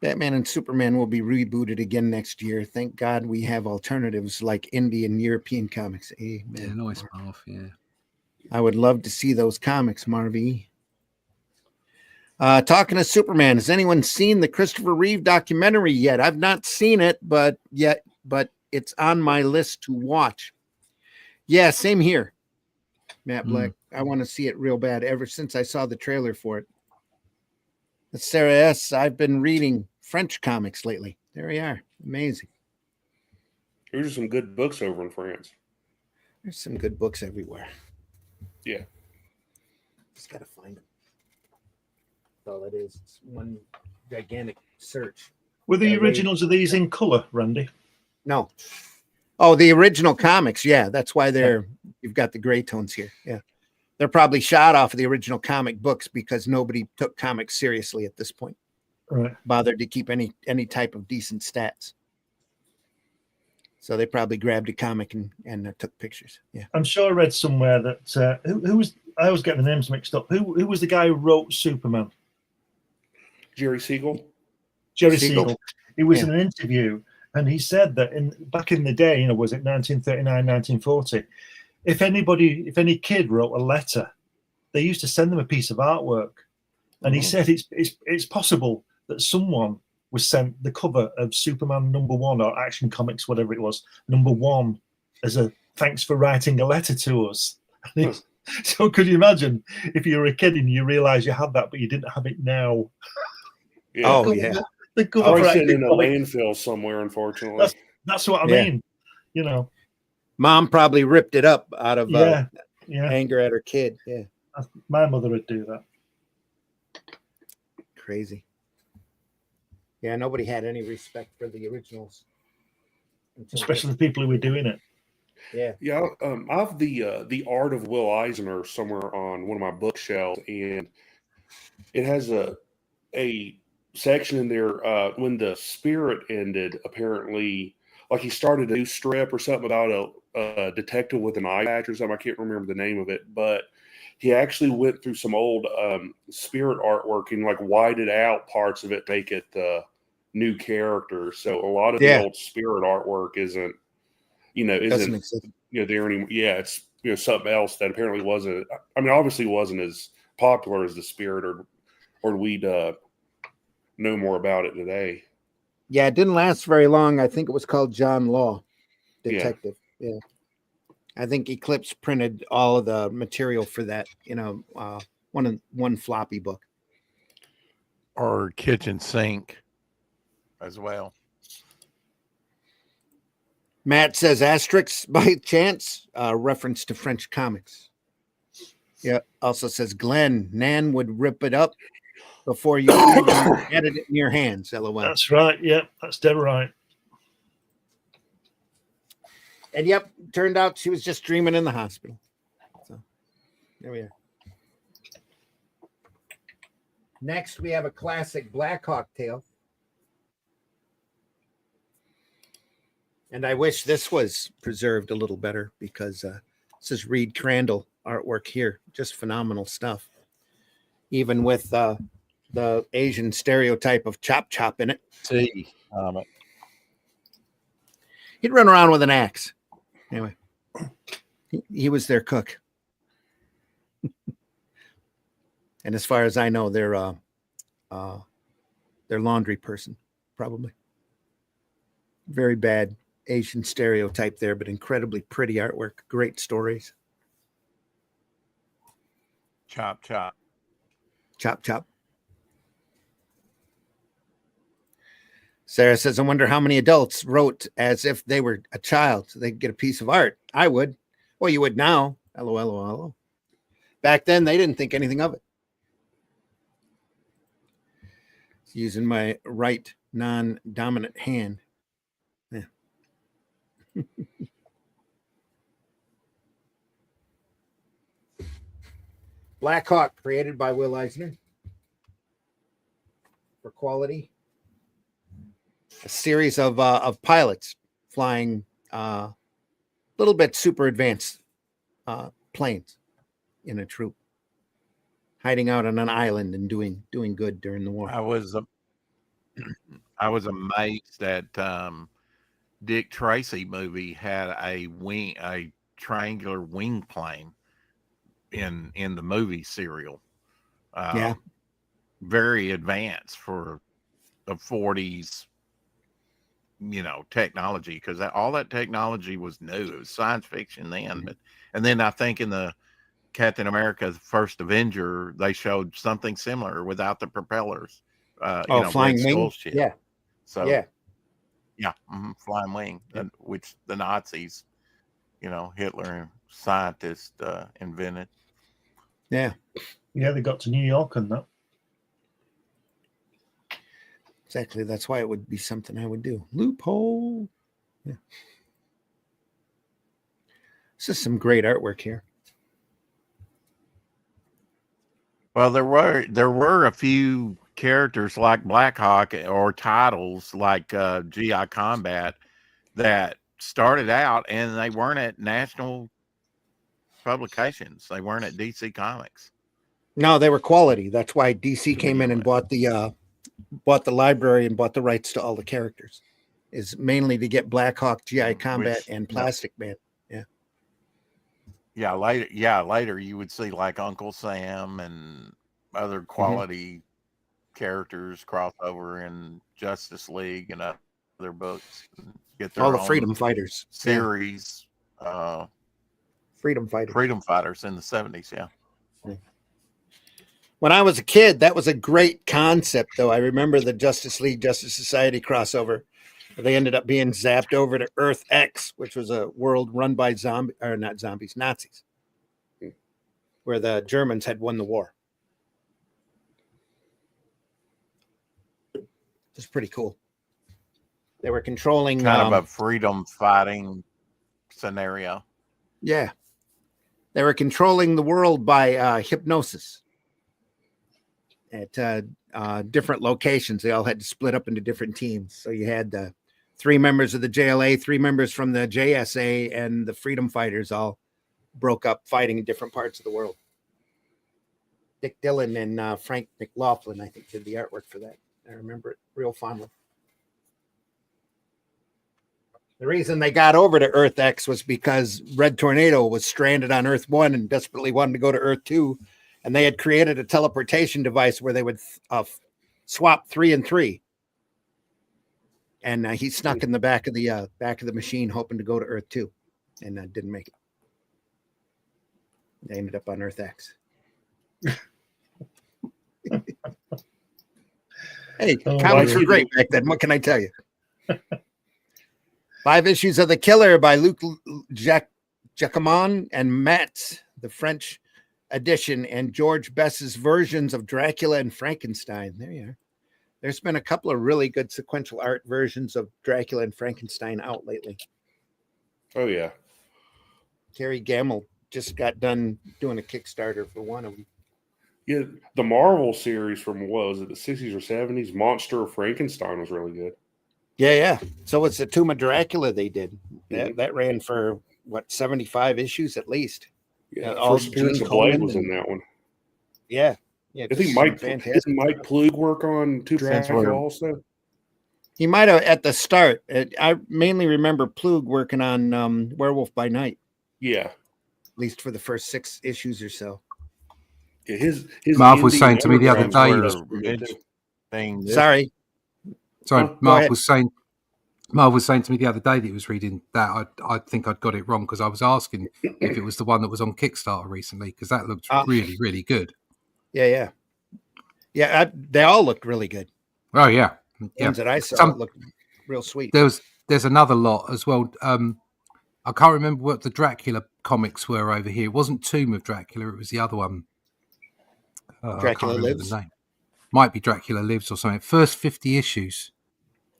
Batman and Superman will be rebooted again next year. Thank God we have alternatives like Indian and European comics. Amen. Yeah, nice, Marv. Yeah. I would love to see those comics, Marvy. Talking to Superman, has anyone seen the Christopher Reeve documentary yet? I've not seen it, but it's on my list to watch. Yeah, same here, Matt Black. I want to see it real bad ever since I saw the trailer for it. That's Sarah S. I've been reading French comics lately. There we are. Amazing. There's some good books over in France. There's some good books everywhere. Yeah. Just got to find them. That's all it is. It's one gigantic search. Were the Yeah, originals of these in color, Randy? No. Oh, the original comics. Yeah, that's why you've got the gray tones here. Yeah. They're probably shot off of the original comic books because nobody took comics seriously at this point. Right. Bothered to keep any type of decent stats. So they probably grabbed a comic and took pictures. Yeah. I'm sure I read somewhere that who was, I always get the names mixed up. Who was the guy who wrote Superman? Jerry Siegel. Jerry Siegel. Siegel. He was Yeah. in an interview, and he said that back in the day, was it 1939, 1940? If any kid wrote a letter, they used to send them a piece of artwork, and he said it's possible that someone was sent the cover of Superman #1 or Action Comics, whatever it was, #1, as a thanks for writing a letter to us. So could you imagine if you were a kid and you realize you had that, but you didn't have it now? Yeah. Oh, yeah. The cover Probably for sitting Action in a Comics, landfill somewhere, unfortunately. that's what I Yeah. mean. You know, Mom probably ripped it up out of yeah. anger at her kid. Yeah. My mother would do that. Crazy. Yeah, nobody had any respect for the originals. until Especially the people who were doing it. Yeah. Yeah, I have the Art of Will Eisner somewhere on one of my bookshelves, and it has a section in there when the Spirit ended. Apparently, like he started a new strip or something about a detective with an eye patch or something. I can't remember the name of it, but he actually went through some old Spirit artwork and like whited out parts of it, make it new characters. So a lot of the old Spirit artwork isn't Doesn't exist. there anymore. Yeah, it's something else that apparently wasn't. I mean, obviously wasn't as popular as the Spirit, or we'd know more about it today. Yeah, it didn't last very long. I think it was called John Law, Detective. Yeah. I think Eclipse printed all of the material for that. One floppy book. Or Kitchen Sink as well. Matt says Asterix by chance, reference to French comics. Yeah. Also says Glenn, Nan would rip it up before you even had it in your hands. LOL. That's right. Yeah, that's dead right. And yep, turned out she was just dreaming in the hospital. So there we are. Next, we have a classic Black Hawk tale. And I wish this was preserved a little better because this is Reed Crandall artwork here. Just phenomenal stuff. Even with the Asian stereotype of Chop Chop in it. See, He'd run around with an axe. Anyway, he was their cook. And as far as I know, they're laundry person, probably. Very bad Asian stereotype there, but incredibly pretty artwork. Great stories. Chop Chop. Chop Chop. Sarah says, I wonder how many adults wrote as if they were a child so they could get a piece of art. I would. Well, you would now. LOL. Back then, they didn't think anything of it. Using my right non-dominant hand. Yeah. Black Hawk, created by Will Eisner for quality. A series of pilots flying a little bit super advanced planes in a troop, hiding out on an island and doing good during the war. I was amazed that Dick Tracy movie had a triangular wing plane in the movie serial. Yeah, very advanced for the 40s. Technology, because all that technology was new. It was science fiction then, and then I think in the Captain America: The First Avenger, they showed something similar without the propellers. flying Red wing. Skull ship. Yeah, So yeah, flying wing, which the Nazis, Hitler and scientists invented. yeah. Yeah, they got to New York and that. Exactly. That's why it would be something I would do. Loophole. Yeah. This is some great artwork here. Well, there were a few characters like Black Hawk or titles like GI Combat that started out, and they weren't at national publications. They weren't at DC Comics. No, they were quality. That's why DC came in and bought the library and bought the rights to all the characters. Is mainly to get Black Hawk, GI Combat, and Plastic Man. Yeah, later you would see like Uncle Sam and other quality characters cross over in Justice League and other books. Get their All the own Freedom Fighters series. Freedom Fighters. Freedom Fighters in the 70s. Yeah. When I was a kid, that was a great concept, though. I remember the Justice League, Justice Society crossover. They ended up being zapped over to Earth X, which was a world run by Nazis, where the Germans had won the war. It's pretty cool. They were controlling Kind of a freedom fighting scenario. Yeah. They were controlling the world by hypnosis at different locations. They all had to split up into different teams. So you had 3 members of the JLA, 3 members from the JSA, and the Freedom Fighters all broke up fighting in different parts of the world. Dick Dillon and Frank McLaughlin, I think, did the artwork for that. I remember it real fondly. The reason they got over to Earth X was because Red Tornado was stranded on Earth 1 and desperately wanted to go to Earth 2. And they had created a teleportation device where they would swap 3 and 3. And he snuck in the back of the machine, hoping to go to Earth 2, and didn't make it. They ended up on Earth X. Hey, comics were great back then. What can I tell you? 5 issues of The Killer by Luc Jacquemont and Matt, the French edition, and George Bess's versions of Dracula and Frankenstein. There you are. There's been a couple of really good sequential art versions of Dracula and Frankenstein out lately. Oh, yeah. Terry Gamble just got done doing a Kickstarter for one of them. Yeah, the Marvel series from, what was it, the 60s or 70s? Monster of Frankenstein was really good. Yeah. So it's the Tomb of Dracula they did. That ran for, 75 issues at least. Yeah, all First Appearance Gene of Blade Colan was in that one. Yeah. I think Mike Plug work on Tomb of Dracula also? He might have at the start. I mainly remember Plug working on Werewolf by Night. Yeah. At least for the first 6 issues or so. Yeah, his Marv was saying to me the other day. Sorry. Marv was saying to me the other day that he was reading that. I think I'd got it wrong because I was asking if it was the one that was on Kickstarter recently, because that looked really, really good. Yeah. They all looked really good. Oh yeah. Ones that I saw looked real sweet. There's another lot as well. I can't remember what the Dracula comics were over here. It wasn't Tomb of Dracula. It was the other one. Dracula Lives. The name. Might be Dracula Lives or something. First 50 issues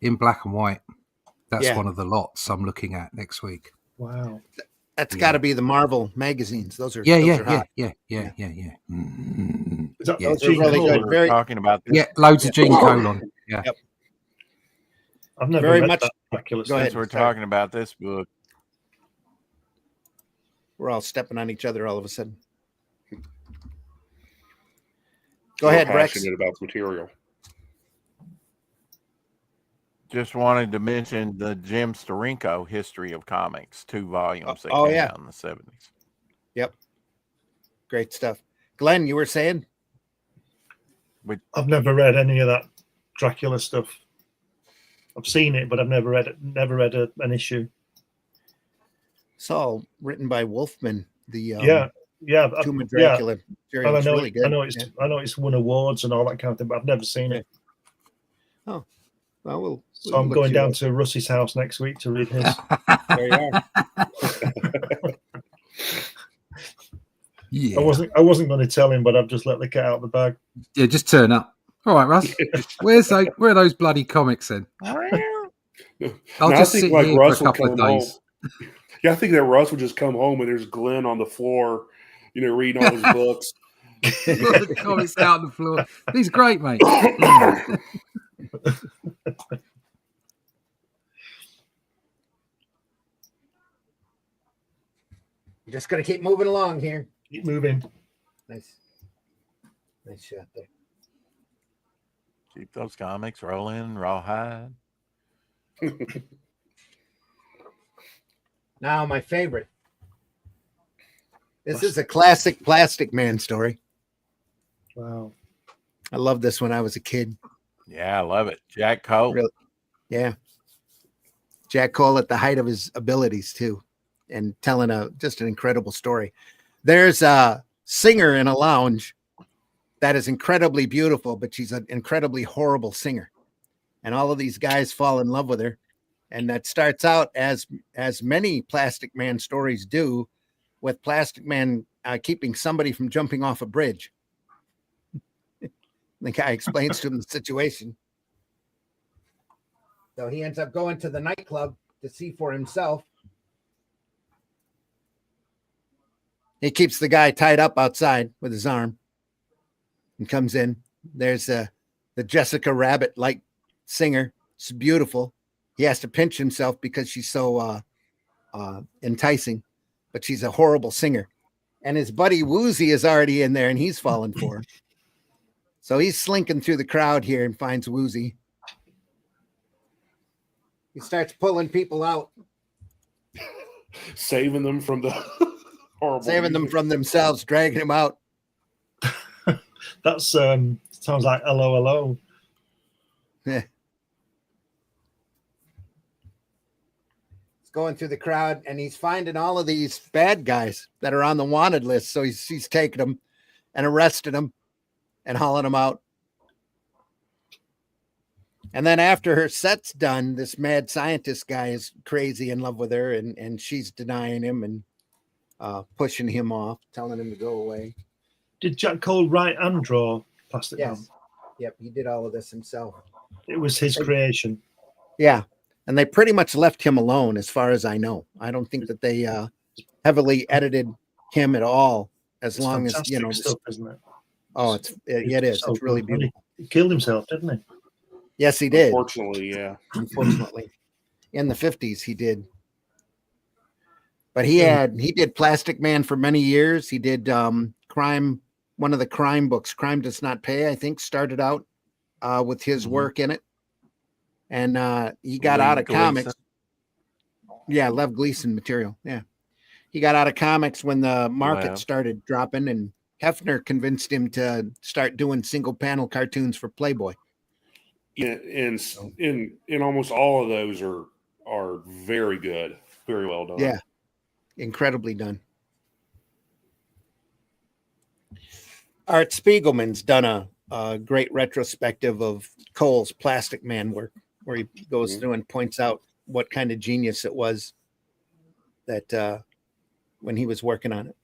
in black and white. That's one of the lots I'm looking at next week. Wow. That's got to be the Marvel magazines. Those are yeah. hot. Mm-hmm. Those are really good. Very talking about this. Yeah, loads of Gene Colan. Yeah. Yep. I've never very read much. that Dracula Go ahead. Since we're talking about this book, We're all stepping on each other all of a sudden. Go ahead, Rex. Passionate about the material. just wanted to mention the Jim Steranko History of Comics, 2 volumes that Oh, came yeah. out in the 70s. Yep. Great stuff. Glenn, you were saying? I've never read any of that Dracula stuff. I've seen it, but I've never read it. Never read an issue. It's all written by Wolfman. The Tomb of Dracula. Yeah. I know, really good. I know it's won awards and all that kind of thing, but I've never seen it. Oh, well, so I'm going down to Russ's house next week to read his. There you are. Yeah. I wasn't going to tell him, but I've just let the cat out of the bag. Yeah, just turn up. All right, Russ. Where are those bloody comics then? I'll just sit like here Russ for a couple of days. Yeah, I think that Russ would just come home and there's Glenn on the floor, reading all his books. The comics out on the floor. He's great, mate. I'm just gonna keep moving along here. Keep moving. Nice shot there. Keep those comics rolling, rawhide. Now my favorite. This is a classic Plastic Man story. Wow. I love this when I was a kid. Yeah, I love it. Jack Cole. Really? Yeah. Jack Cole at the height of his abilities too, and telling just an incredible story. There's a singer in a lounge that is incredibly beautiful, but she's an incredibly horrible singer. And all of these guys fall in love with her. And that starts out as many Plastic Man stories do, with Plastic Man keeping somebody from jumping off a bridge. The guy explains to him the situation. So he ends up going to the nightclub to see for himself. He keeps the guy tied up outside with his arm and comes in. There's the Jessica Rabbit-like singer. It's beautiful. He has to pinch himself because she's so enticing, but she's a horrible singer. And his buddy Woozy is already in there, and he's fallen for her. So he's slinking through the crowd here and finds Woozy. He starts pulling people out, Saving them from the horrible. saving them from themselves, dragging them out. That's sounds like hello. Yeah. He's going through the crowd and he's finding all of these bad guys that are on the wanted list. So he's taking them and arresting them and hauling them out. And then after her set's done, this mad scientist guy is crazy in love with her, and she's denying him and pushing him off, telling him to go away. Did Jack Cole write and draw Plastic Man? Yes. Yep. He did all of this himself. It was his creation. Yeah. And they pretty much left him alone, as far as I know. I don't think that they heavily edited him at all, as It's long as, fantastic stuff, isn't it? Oh, it is. So It's really good. beautiful. He killed himself, didn't he? Yes, he did. Unfortunately, yeah. Unfortunately, in the 50s, he did. But he did Plastic Man for many years. He did crime. One of the crime books, Crime Does Not Pay, I think, started out with his work in it. And he got out of comics. Yeah, Lev Gleason material. Yeah. He got out of comics when the market started dropping, and Hefner convinced him to start doing single panel cartoons for Playboy. Yeah, and in almost all of those are very good, very well done. Yeah, incredibly done. Art Spiegelman's done a great retrospective of Cole's Plastic Man work, where he goes through and points out what kind of genius it was that when he was working on it.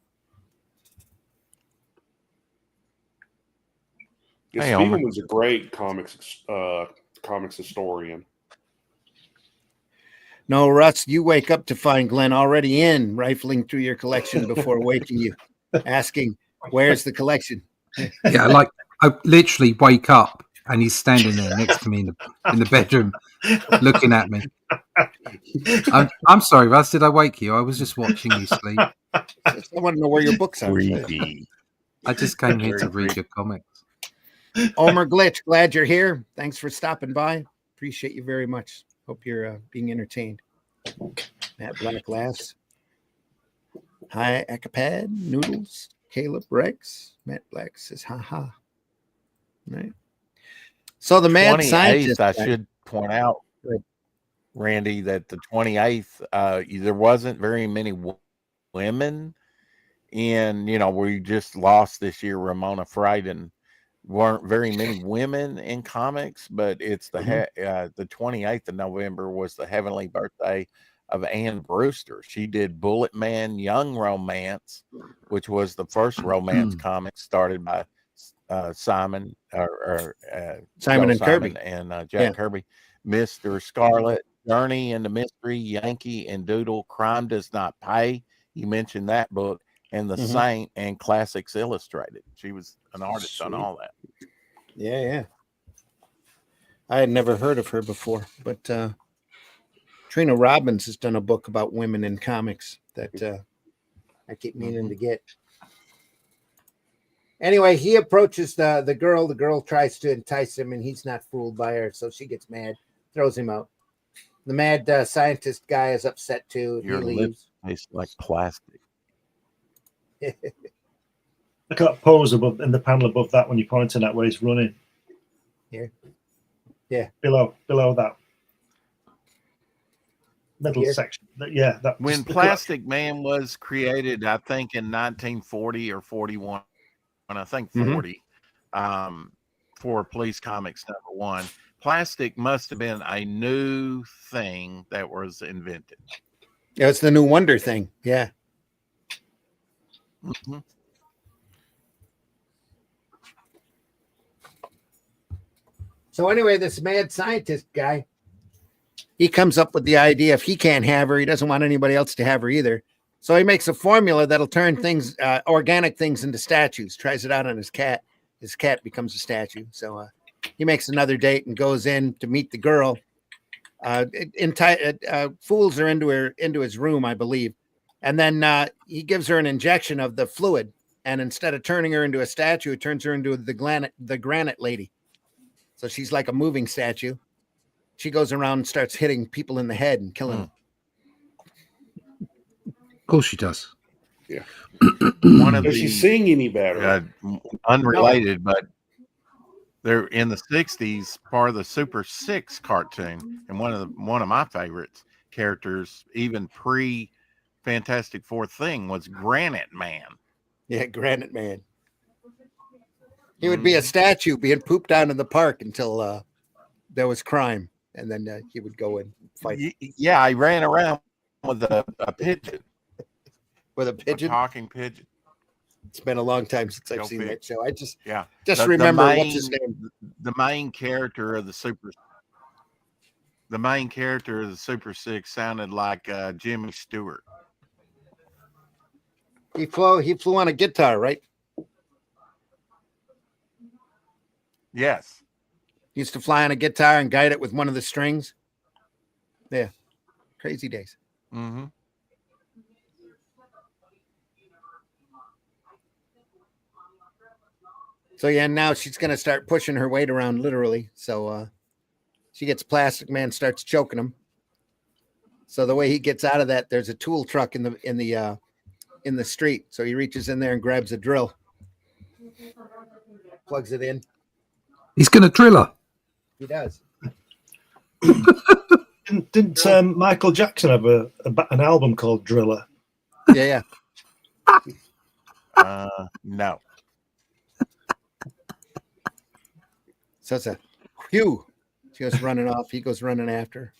Yeah, Hey, Homer. Spiegelman's a great comics historian. No, Russ, you wake up to find Glenn already in, rifling through your collection before waking you, asking, "Where's the collection?" Yeah, like I literally wake up and he's standing there next to me in the bedroom, looking at me. I'm sorry, Russ. Did I wake you? I was just watching you sleep. I want to know where your books are. Creepy. I just came here to read your comics. Omer Glitch, glad you're here. Thanks for stopping by. Appreciate you very much. Hope you're being entertained. Matt Black laughs. Hi, Acapad, Noodles, Caleb Rex. Matt Black says, ha ha. Right. So the mad 28th, scientist. I should point out, Good. Randy, that the 28th, there wasn't very many women in, we just lost this year Ramona Frieden. Weren't very many women in comics, but it's the 28th of November was the heavenly birthday of Ann Brewster. She did Bullet Man Young Romance, which was the first romance comic started by Simon and Kirby and Jack Kirby. Mr. Scarlet, Journey into Mystery, Yankee and Doodle, Crime Does Not Pay. You mentioned that book. And the Saint and Classics Illustrated. She was an artist on all that. Yeah. I had never heard of her before, but Trina Robbins has done a book about women in comics that I keep meaning to get. Anyway, he approaches the girl. The girl tries to entice him, and he's not fooled by her, so she gets mad, throws him out. The mad scientist guy is upset too. Your he lips leaves. taste like plastic. Look at that pose above in the panel above that when you're pointing at where he's running. Here. Yeah. Below that middle Here. section. Yeah. That When just look at Plastic Man was created, I think in 1940 or 41, I think Mhm. 40, for Police Comics #1, plastic must have been a new thing that was invented. Yeah, it's the new Wonder thing. Yeah. Mhm. So anyway, this mad scientist guy, he comes up with the idea if he can't have her, he doesn't want anybody else to have her either. So he makes a formula that'll turn things, organic things, into statues. Tries it out on his cat. His cat becomes a statue. So he makes another date and goes in to meet the girl. Fools her into his room, I believe, and then he gives her an injection of the fluid. And instead of turning her into a statue, it turns her into the granite lady. So she's like a moving statue. She goes around and starts hitting people in the head and killing them. Of course she does. One of Does she sing any better? unrelated, but they're in the 60s, part of the Super 6 cartoon, and one of my favorites characters, even pre Fantastic Four thing, was Granite Man. Yeah, Granite Man. He would be a statue being pooped out in the park until there was crime, and then he would go and fight Yeah, I ran around with a pigeon, with a a pigeon. talking pigeon. It's been a long time since I've Go seen fig. that show. I just Yeah, remember what's his name. The main character of the Super 6 sounded like Jimmy Stewart. He flew on a guitar, right? Yes. He used to fly on a guitar and guide it with one of the strings. Yeah, crazy days. Mm-hmm. So yeah, now she's gonna start pushing her weight around literally. So she gets Plastic Man, starts choking him. So the way he gets out of that, there's a tool truck in the street. So he reaches in there and grabs a drill, plugs it in. He's going to drill her. He does. Didn't Michael Jackson have an album called Driller? Yeah. No. So it's a whew. She goes running off. He goes running after her.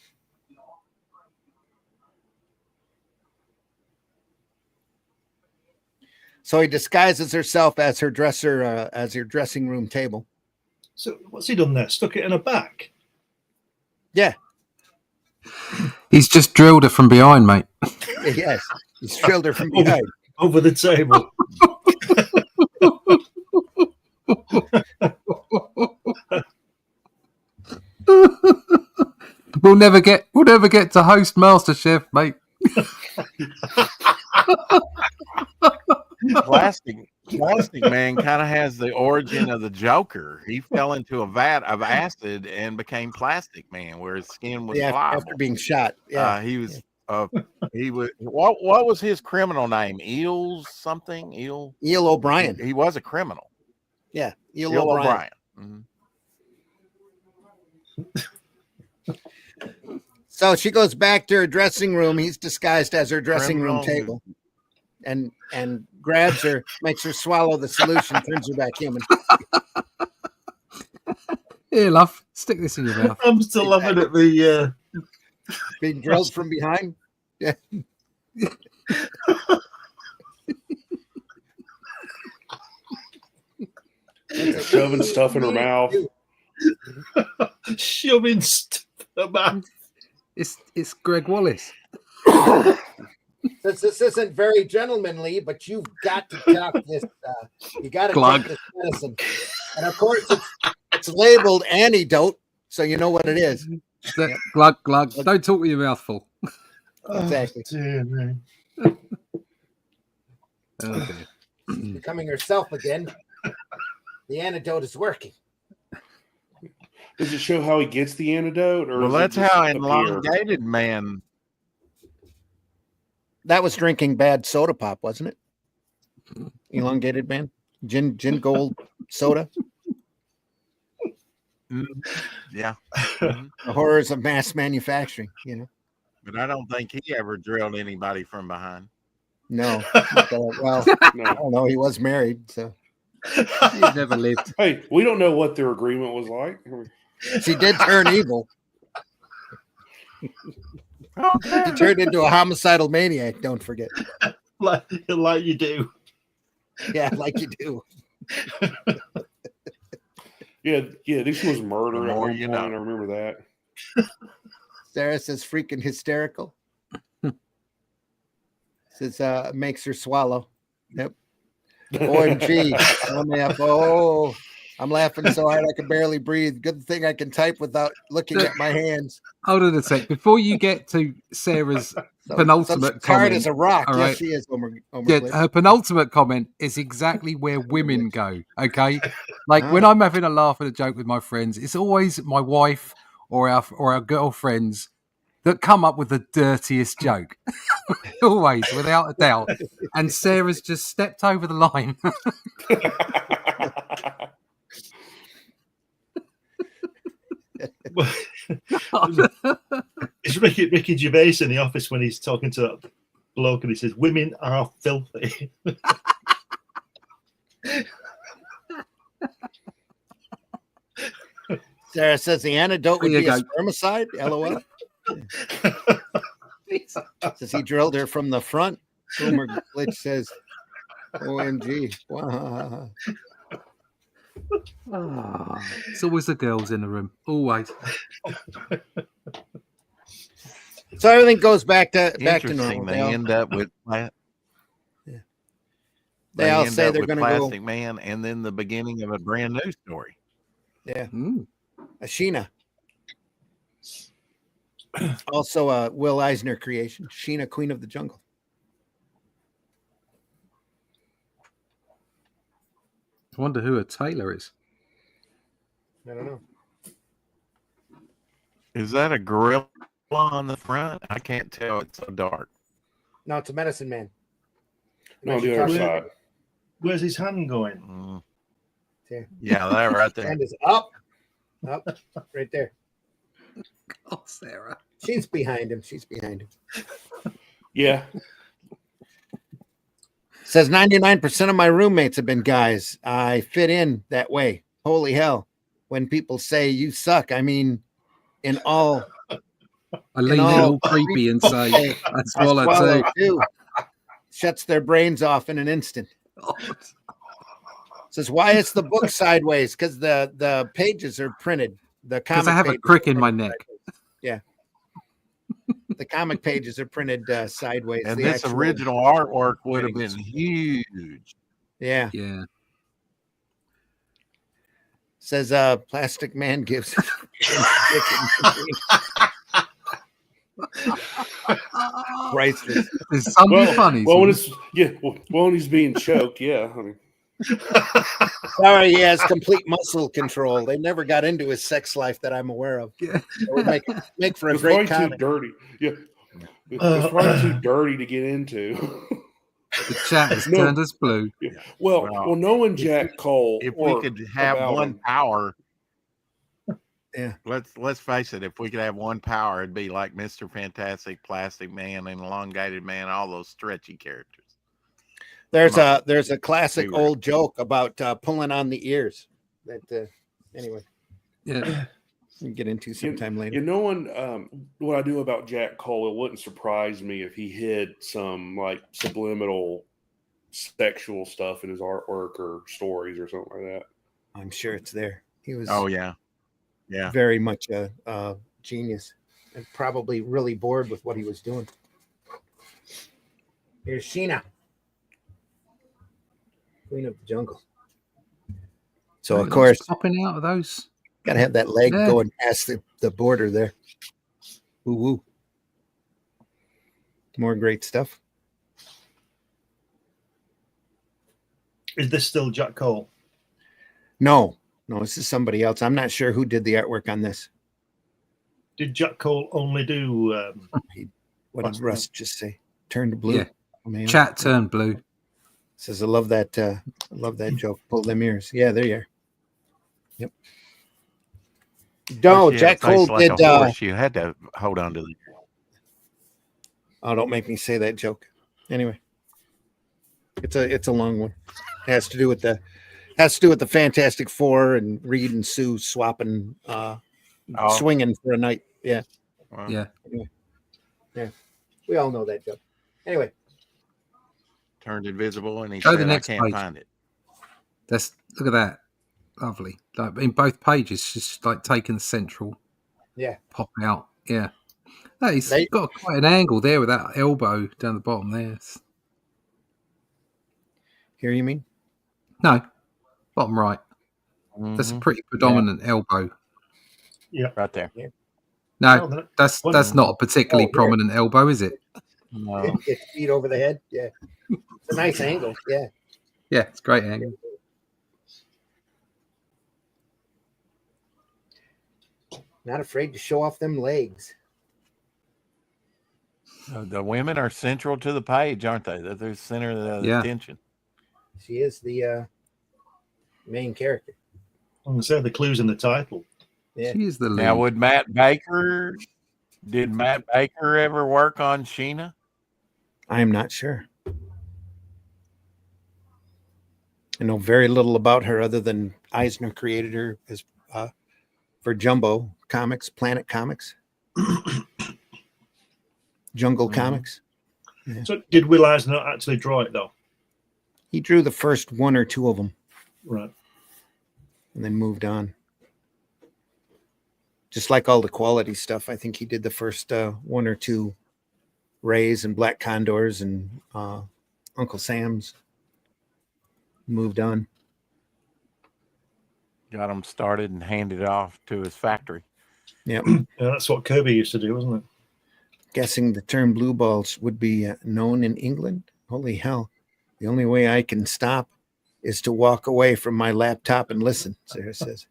So he disguises herself as her dresser, as her dressing room table. So what's he done there? Stuck it in her back? Yeah. He's just drilled her from behind, mate. Yes. He's drilled her from behind. Over the table. We'll never get to host MasterChef, mate. Plastic Man kind of has the origin of the Joker. He fell into a vat of acid and became Plastic Man, where his skin was pliable. After being shot. Yeah. He was. What was his criminal name? Eel something. Eel O'Brien. He was a criminal. Yeah. Eel O'Brien. Mm-hmm. So she goes back to her dressing room. He's disguised as her dressing room table, and grabs her, makes her swallow the solution, turns her back human. Here, love, stick this in your mouth. I'm still laughing at the being drilled from behind. Yeah. Shoving stuff in her mouth. shoving stuff in her mouth. It's Greg Wallace. Since this isn't very gentlemanly, but you've got to talk this. You got to take this medicine, and of course it's labeled antidote, so you know what it is. Glug glug. Don't talk with your mouth full. Exactly. Oh, dear me. Oh, dear. Becoming herself again. The antidote is working. Does it show how he gets the antidote, or Well, does it that's just how appear? elongated man. That was drinking bad soda pop, wasn't it? Elongated man, gin gold soda. Yeah. Mhm. The horrors of mass manufacturing. You know. But I don't think he ever drilled anybody from behind. No. Well, I No. don't know. He was married, so You've never lived. Hey, we don't know what their agreement was like. she did turn evil. He turned into a homicidal maniac. Don't forget. like you do. Yeah, like you do. Yeah, this was murder The at more one you point. know. I remember that. Sarah says freaking hysterical. Says makes her swallow. Yep. OMG. Oh, I'm laughing so hard I can barely breathe. Good thing I can type without looking at my hands. Hold on a sec. Before you get to Sarah's So penultimate she's hard comment, as a rock. all Yes, right. she is. Homer yeah, Cliff. her penultimate comment is exactly where women go. Okay, like when I'm having a laugh and a joke with my friends, it's always my wife or our girlfriends that come up with the dirtiest joke. Always, without a doubt. And Sarah's just stepped over the line. It's Ricky Gervais in the office when he's talking to that bloke and he says, "Women are filthy." Sarah says the antidote would There you be a go. spermicide. LOL. Says he drilled her from the front. Homer Glitch says, OMG. Wow. It's always the girls in the room. Always. So everything goes back to Interesting. normal. They end up with They all end say up they're with going to go. Plastic Man, and then the beginning of a brand new story. Yeah, Mm. a Sheena. Also a Will Eisner creation. Sheena, Queen of the Jungle. I wonder who a tailor is. I don't know. Is that a gorilla on the front? I can't tell. It's so dark. No, it's a medicine man. No, the other Where- side. Where's his hand going? Mm. There. Yeah, that right there. Hand is up, right there. Oh, Sarah. She's behind him. She's behind him. Yeah. Says 99% of my roommates have been guys. I fit in that way. Holy hell. When people say you suck, I mean, in all. I lean in all all creepy and say, I swallow too. too. Shuts their brains off in an instant. Says, why is the book sideways? Because the pages are printed. The Because comic I have a pages crick are in my printed neck. sideways. Yeah. The comic pages are printed sideways. And The this actual- original artwork would have been huge. Yeah. Yeah. Says Plastic Man gives priceless. There's something Well, funny. well, when Susan. it's when he's being choked, yeah. I mean, Sorry, he has complete muscle control. They never got into his sex life that I'm aware of. Yeah. It would make for a it's great probably too comic. dirty. Yeah, it's probably too dirty to get into. The chat has No. turned us blue. Yeah. Well, Well, knowing Jack Cole, If we or could have about one him, power, Yeah. let's face it. If we could have one power, it'd be like Mr. Fantastic, Plastic Man, and Elongated Man, all those stretchy characters. There's Come a classic We were- old joke about pulling on the ears. That anyway, Yeah. we can get into sometime later. knowing what I do about Jack Cole, it wouldn't surprise me if he hid some like subliminal sexual stuff in his artwork or stories or something like that. I'm sure it's there. He was Oh yeah, yeah. very much a genius and probably really bored with what he was doing. Here's Sheena, Queen of the Jungle. So of Who's course, popping out of those. gotta have that leg Yeah. going past the border there. Woo woo. More great stuff. Is this still Jack Cole? No, this is somebody else. I'm not sure who did the artwork on this. Did Jack Cole only do? What Last did Russ just say? Turn to blue. Yeah. Oh, man. Chat turned blue. Says I love that joke. Pull them ears. Yeah, there you are. Yep. No, She had a Jack face Cole like did. a horse. You had to hold on to the. Oh, don't make me say that joke. Anyway, it's a long one. It has to do with the Fantastic Four and Reed and Sue swapping, swinging for a night. Yeah, Yeah. we all know that joke. Anyway, Turned invisible, and he Go to said, the "I next can't page. find it." Look at that. Lovely. Like in both pages, just like taking the central. Yeah. Pop out. Yeah. No, he's They- got quite an angle there with that elbow down the bottom there. here you mean? No, bottom right. That's a Mhm. pretty predominant elbow. Right there. No, Oh, that- that's not a particularly Oh, here. prominent elbow, is it? No. Get feet over the head. Yeah, it's a nice angle. Yeah. Yeah, it's a great angle. Not afraid to show off them legs. The women are central to the page, aren't they? They're the center of the Yeah. attention. She is the main character. I'm gonna say the clues in the title. Yeah. She is the lead. Now, did Matt Baker ever work on Sheena? I am not sure. I know very little about her other than Eisner created her as for Jumbo Comics, Planet Comics, Jungle Comics. So did Will Eisner actually draw it though? He drew the first one or two of them Right. and then moved on. Just like all the quality stuff, I think he did the first one or two Rays and Black Condors and Uncle Sam's. Moved on. Got him started and handed off to his factory. Yep. Yeah, that's what Kirby used to do, wasn't it? Guessing the term blue balls would be known in England. Holy hell. The only way I can stop is to walk away from my laptop and listen, Sarah says.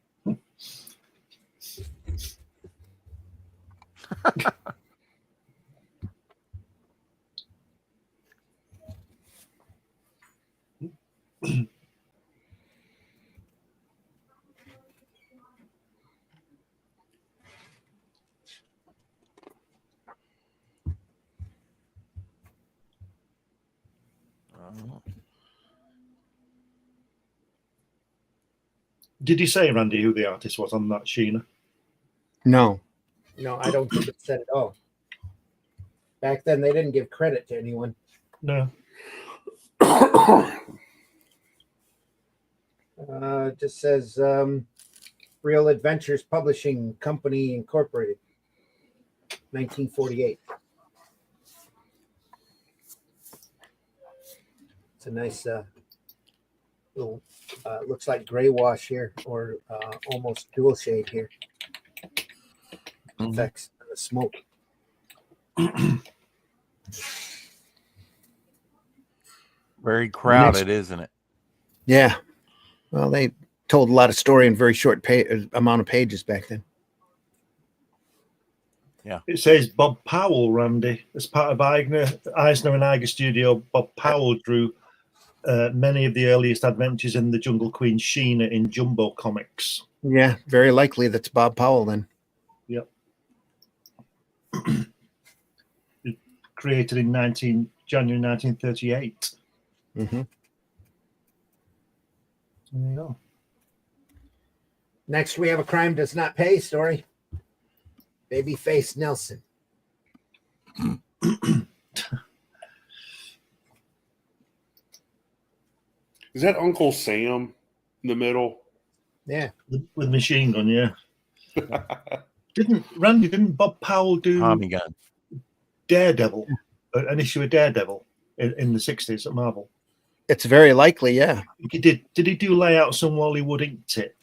Did you say, Randy, who the artist was on that Sheena? No, I don't think it said at all. Back then, they didn't give credit to anyone. No. Just says Real Adventures Publishing Company Incorporated, 1948. It's a nice little, looks like gray wash here, or almost dual shade here. Effects of the smoke. Very crowded, isn't it? Yeah. Well, they told a lot of story in very short amount of pages back then. It says Bob Powell, Randy. As part of Eisner and Iger Studio, Bob Powell drew many of the earliest adventures in the Jungle Queen Sheena in Jumbo Comics. Yeah, very likely that's Bob Powell then. Yep. Created in January 1938. Mm-hmm. There you go. Next, we have a crime does not pay story. Babyface Nelson. Is that Uncle Sam in the middle? Yeah. With machine gun, yeah. Didn't Bob Powell do Tommy gun. Daredevil, an issue of Daredevil in the 60s at Marvel? It's very likely, yeah. He did he do layouts on Wally Wood inked it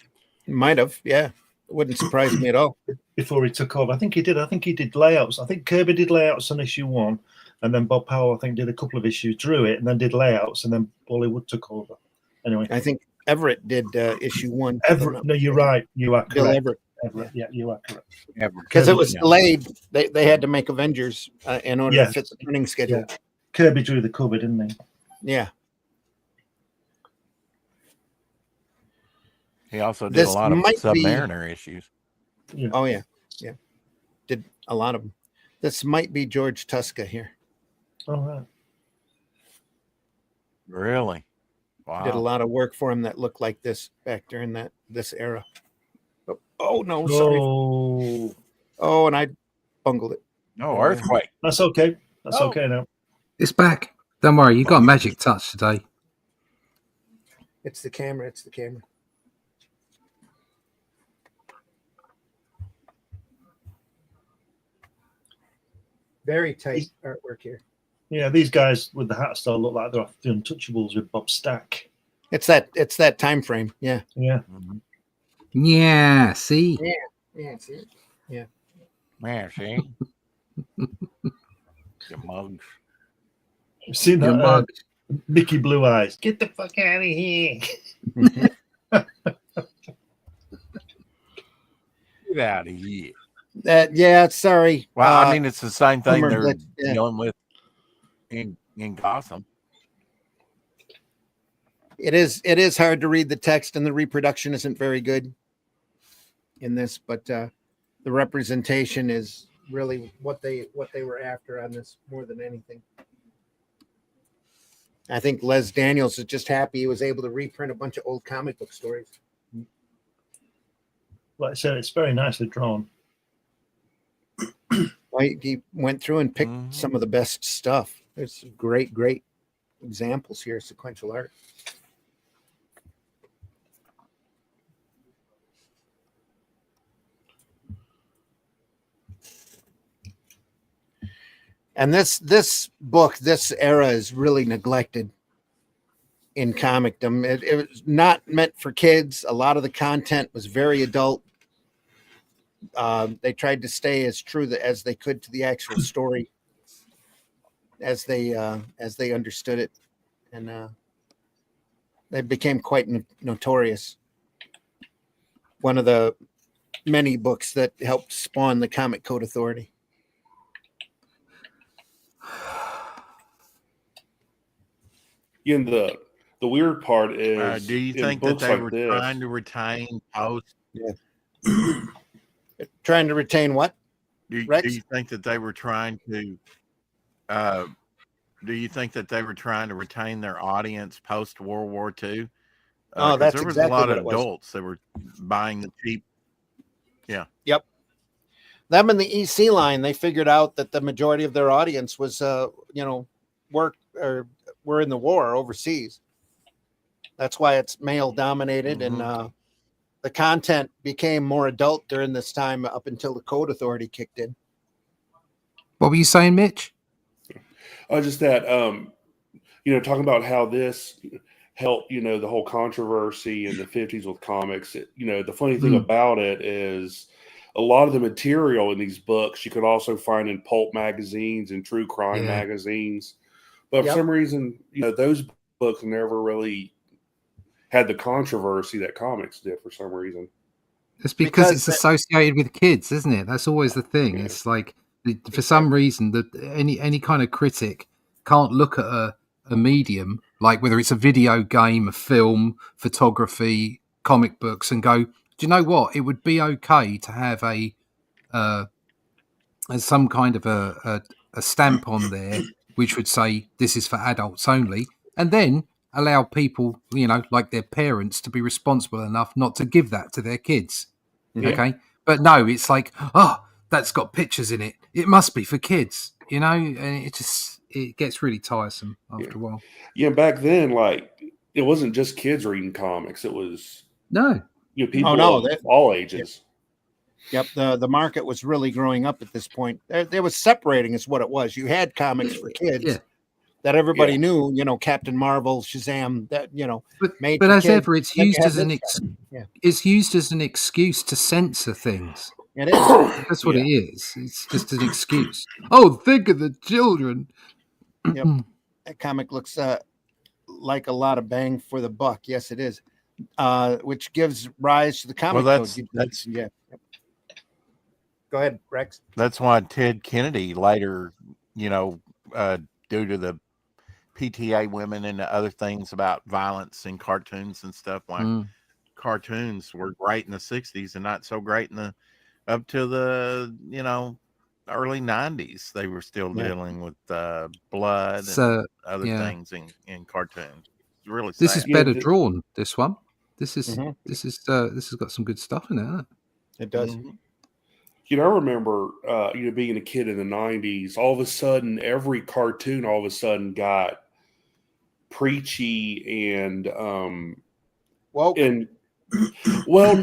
Might have, yeah. It wouldn't surprise me at all. before he took over? I think he did layouts. I think Kirby did layouts on issue 1, and then Bob Powell, I think, did a couple of issues, drew it, and then did layouts, and then Wally Wood took over. Anyway, I think Everett did issue 1. Everett. No, you're right. You are Bill correct. Everett. Everett. Yeah, you are correct. Because it was Yeah. delayed. They had to make Avengers in order Yes. to fit the printing schedule. Yeah. Kirby drew the cover, didn't he? Yeah. He also did This a lot of might be- Submariner issues. Oh, yeah. Yeah. Did a lot of them. This might be George Tuska here. All right. Really? Did a Wow. lot of work for him that looked like this back during this era. Oh no, sorry. Oh, Oh, and I bungled it. No earthquake. that's okay. That's Oh. okay now. It's back. Don't worry, you got a magic touch today. It's the camera. It's the camera. Very tight artwork here. Yeah, these guys with the hat style look like they're off the Untouchables with Bob Stack. It's that time frame. Yeah. Yeah. Mhm. Yeah, see? Yeah. See? Yeah, see? Your mugs. You've seen Your that mug. Mickey Blue Eyes. Get the fuck out of here. Get out of here. Yeah. Sorry. Well, I mean, it's the same thing Homer they're Blitz, yeah. dealing with in Gotham. It is hard to read the text, and the reproduction isn't very good in this, but the representation is really what they were after on this more than anything. I think Les Daniels is just happy he was able to reprint a bunch of old comic book stories. Like I said, it's very nicely drawn. He went through and picked Mhm. some of the best stuff. There's great examples here, sequential art. And this book, this era is really neglected in comicdom. It was not meant for kids. A lot of the content was very adult. They tried to stay as true as they could to the actual story as they understood it, and they became quite notorious. One of the many books that helped spawn the Comic Code Authority. And the weird part is, Do you in think that books they like were this, trying to retain post? Trying to retain what? Do Rex? you think that they were trying to? Do you think that they were trying to retain their audience post World War II? Oh, 'Cause that's there was exactly a lot what of it was. adults that were buying the cheap. Them and the EC line, they figured out that the majority of their audience was, were in the war overseas. That's why it's male dominated, and the content became more adult during this time up until the Code Authority kicked in. What were you saying, Mitch? just that talking about how this helped, the whole controversy in the 50s with comics. The funny thing about it is a lot of the material in these books you could also find in pulp magazines and true crime magazines, but for some reason, those books never really had the controversy that comics did for some reason. It's because Because it's associated with kids, isn't it? That's always the thing. Yeah. It's like, for some reason, that any kind of critic can't look at a medium, like whether it's a video game, a film, photography, comic books, and go, do you know what? It would be okay to have some kind of a stamp on there which would say this is for adults only, and then allow people, like their parents, to be responsible enough not to give that to their kids. Yeah. Okay, but no, it's like, oh, that's got pictures in it. It must be for kids, and it gets really tiresome after a while. Yeah, back then, it wasn't just kids reading comics; it was No, people of all ages. Yep, the market was really growing up at this point. There was separating is what it was. You had comics for kids that everybody knew, Captain Marvel, Shazam, that made. but for as kids. ever, it's Then you used have as an this guy. it's used as an excuse to censor things. It is. That's what it is. It's just an excuse. Oh, think of the children. That comic looks like a lot of bang for the buck. Yes, it is. Which gives rise to the comic Well, code. that's Yeah. Yep. Go ahead, Rex. that's why Ted Kennedy later, you know, due to the PTA women and the other things about violence in cartoons and stuff, like cartoons were great in the 60s and not so great in the up to the, you know, early 90s. They were still dealing with blood So, and other yeah. things in cartoons. It's really sad. This is Yeah, better drawn. This one. This is Mhm. this has got some good stuff in it. Hasn't it? It does. Mhm. You know, I remember, being a kid in the '90s. All of a sudden, every cartoon all of a sudden got preachy and Woke. well,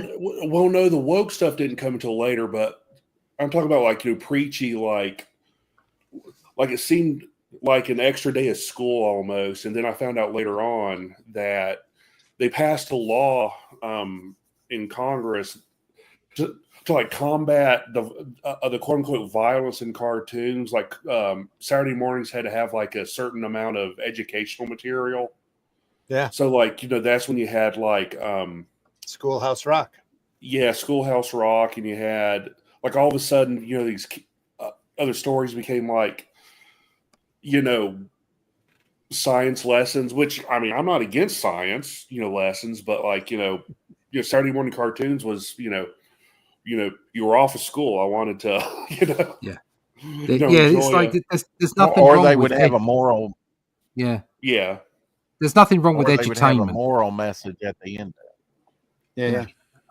no, the woke stuff didn't come until later. But I'm talking about like preachy, like it seemed like an extra day of school almost. And then I found out later on that they passed a law in Congress to like combat the quote unquote violence in cartoons. Like Saturday mornings had to have like a certain amount of educational material. Yeah. So like that's when you had like Schoolhouse Rock. yeah, Schoolhouse Rock, and you had like all of a sudden these other stories became like science lessons. Which I mean, I'm not against science lessons, but like Saturday morning cartoons was you were off of school. I wanted to Yeah. enjoy It's like a- there's nothing Or wrong they with would have a moral, yeah. yeah. There's nothing wrong with or they would have a edutainment moral message at the end. Yeah.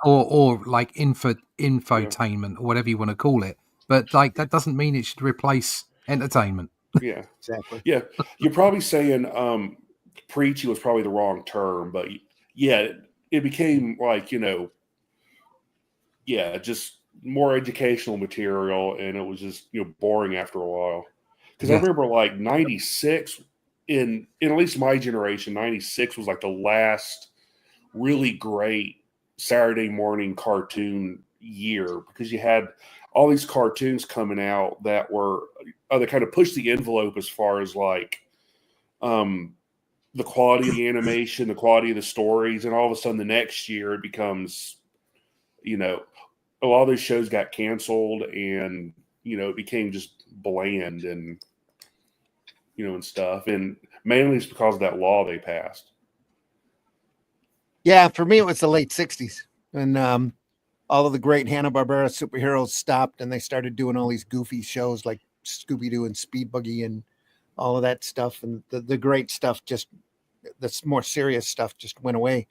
or like infotainment or whatever you want to call it. But like that doesn't mean it should replace entertainment. Yeah. Exactly. Yeah. You're probably saying preachy was probably the wrong term, but yeah, it became like, just more educational material, and it was just, boring after a while. Because I Yeah. remember like 96 in at least my generation, 96 was like the last really great Saturday morning cartoon year, because you had all these cartoons coming out that were they kind of pushed the envelope as far as like the quality of the animation, the quality of the stories, and all of a sudden the next year it becomes a lot of those shows got canceled, and it became just bland and and stuff, and mainly it's because of that law they passed. Yeah, for me it was the late '60s when all of the great Hanna-Barbera superheroes stopped, and they started doing all these goofy shows like Scooby-Doo and Speed Buggy and all of that stuff, and the great stuff, just the more serious stuff, just went away.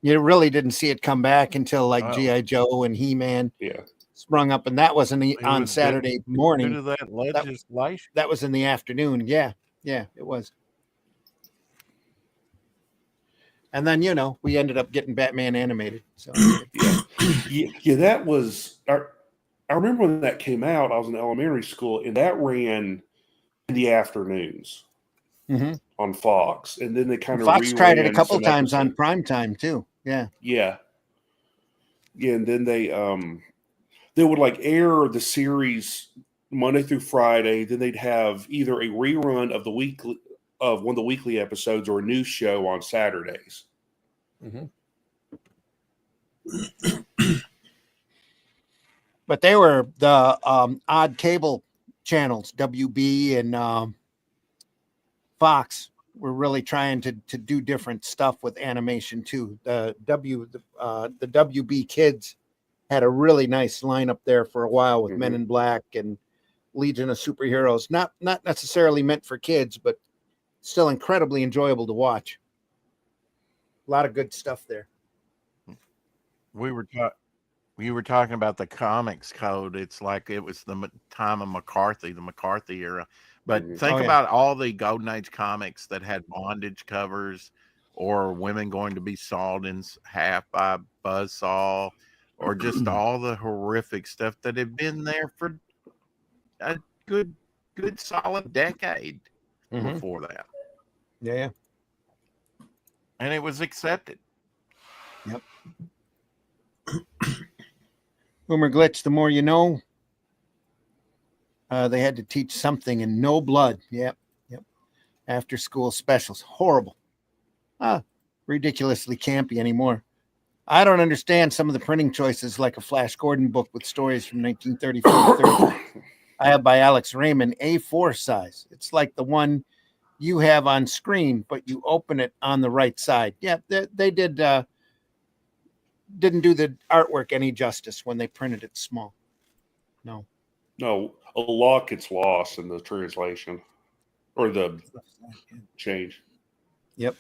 You really didn't see it come back until like Wow. G.I. Joe and He-Man Yeah. sprung up, and that wasn't It on was Saturday due morning. to that legislation. That was in the afternoon. Yeah, it was. And then we ended up getting Batman animated. So Yeah, that was. I remember when that came out. I was in elementary school, and that ran in the afternoons on Fox, and then they kind of Fox tried it a reran couple some times on episodes. prime time too. Yeah. Yeah, and then they would like air the series Monday through Friday. Then they'd have either a rerun of one of the weekly episodes or a new show on Saturdays. But they were the odd cable channels, WB and Fox, were really trying to do different stuff with animation too. The WB Kids had a really nice lineup there for a while with Men in Black and Legion of Superheroes. Not necessarily meant for kids, but still incredibly enjoyable to watch. A lot of good stuff there. We were talking about the comics code. It's like it was the time of McCarthy, the McCarthy era. But think about all the Golden Age comics that had bondage covers, or women going to be sawed in half by Buzzsaw, or just all the horrific stuff that had been there for a good solid decade before that. Yeah. And it was accepted. Yep. Boomer Glitch, the more you know. They had to teach something in No Blood. Yep. After school specials. Horrible. ridiculously campy anymore. I don't understand some of the printing choices, like a Flash Gordon book with stories from 1934 to 30. I have by Alex Raymond, A4 size. It's like the one you have on screen, but you open it on the right side. Yeah, they didn't do the artwork any justice when they printed it small. No. No, a lot gets lost in the translation or the change. Yep.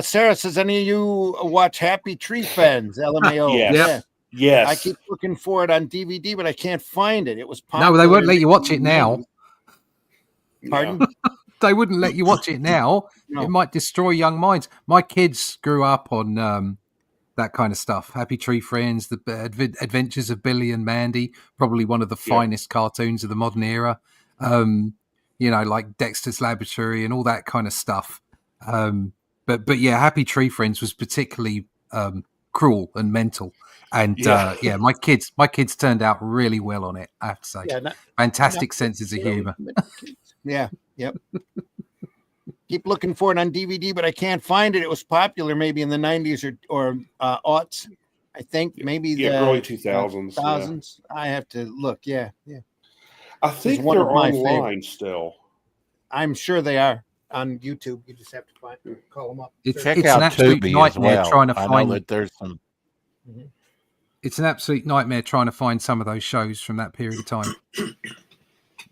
Sarah says, any of you watch Happy Tree Friends? LMAO. Yes. Yeah. Yes. I keep looking for it on DVD, but I can't find it. It was No, they popular won't in let you watch the it now. 90s. Pardon? They wouldn't let you watch it now. No. It might destroy young minds. My kids grew up on that kind of stuff. Happy Tree Friends, the Adventures of Billy and Mandy, probably one of the finest cartoons of the modern era. Like Dexter's Laboratory and all that kind of stuff. But yeah, Happy Tree Friends was particularly cruel and mental. And my kids turned out really well on it, I have to say. Yeah, Fantastic senses of humor. Yeah, yep. Keep looking for it on DVD, but I can't find it. It was popular maybe in the 90s or aughts. I think maybe the early 2000s. Thousands. I have to look. Yeah. I think one they're of my online favorites. still. I'm sure they are on YouTube. You just have to call them up. Check It's out an absolute Tubi as nightmare well. trying to I find know that there's some. It's an absolute nightmare trying to find some of those shows from that period of time.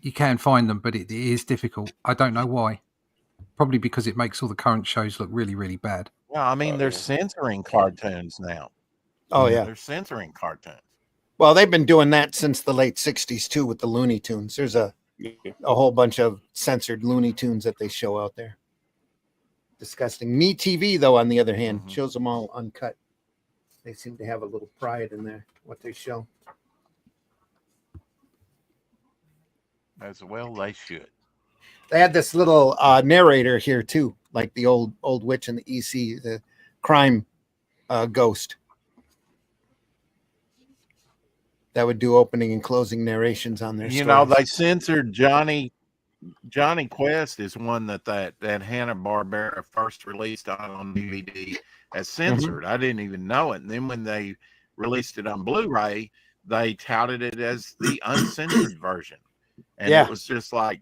You can find them, but it is difficult. I don't know why. Probably because it makes all the current shows look really, really bad. Well, I mean, they're censoring cartoons now. Oh, yeah. They're censoring cartoons. Well, they've been doing that since the late 60s, too, with the Looney Tunes. There's a whole bunch of censored Looney Tunes that they show out there. Disgusting. Me TV, though, on the other hand, shows them all uncut. They seem to have a little pride in there, what they show. As well, they should. They had this little narrator here, too, like the old witch in the EC, the crime ghost. That would do opening and closing narrations on their stories. They censored Johnny Quest is one that Hanna-Barbera first released on DVD as censored. I didn't even know it. And then when they released it on Blu-ray, they touted it as the uncensored version. And it was just like,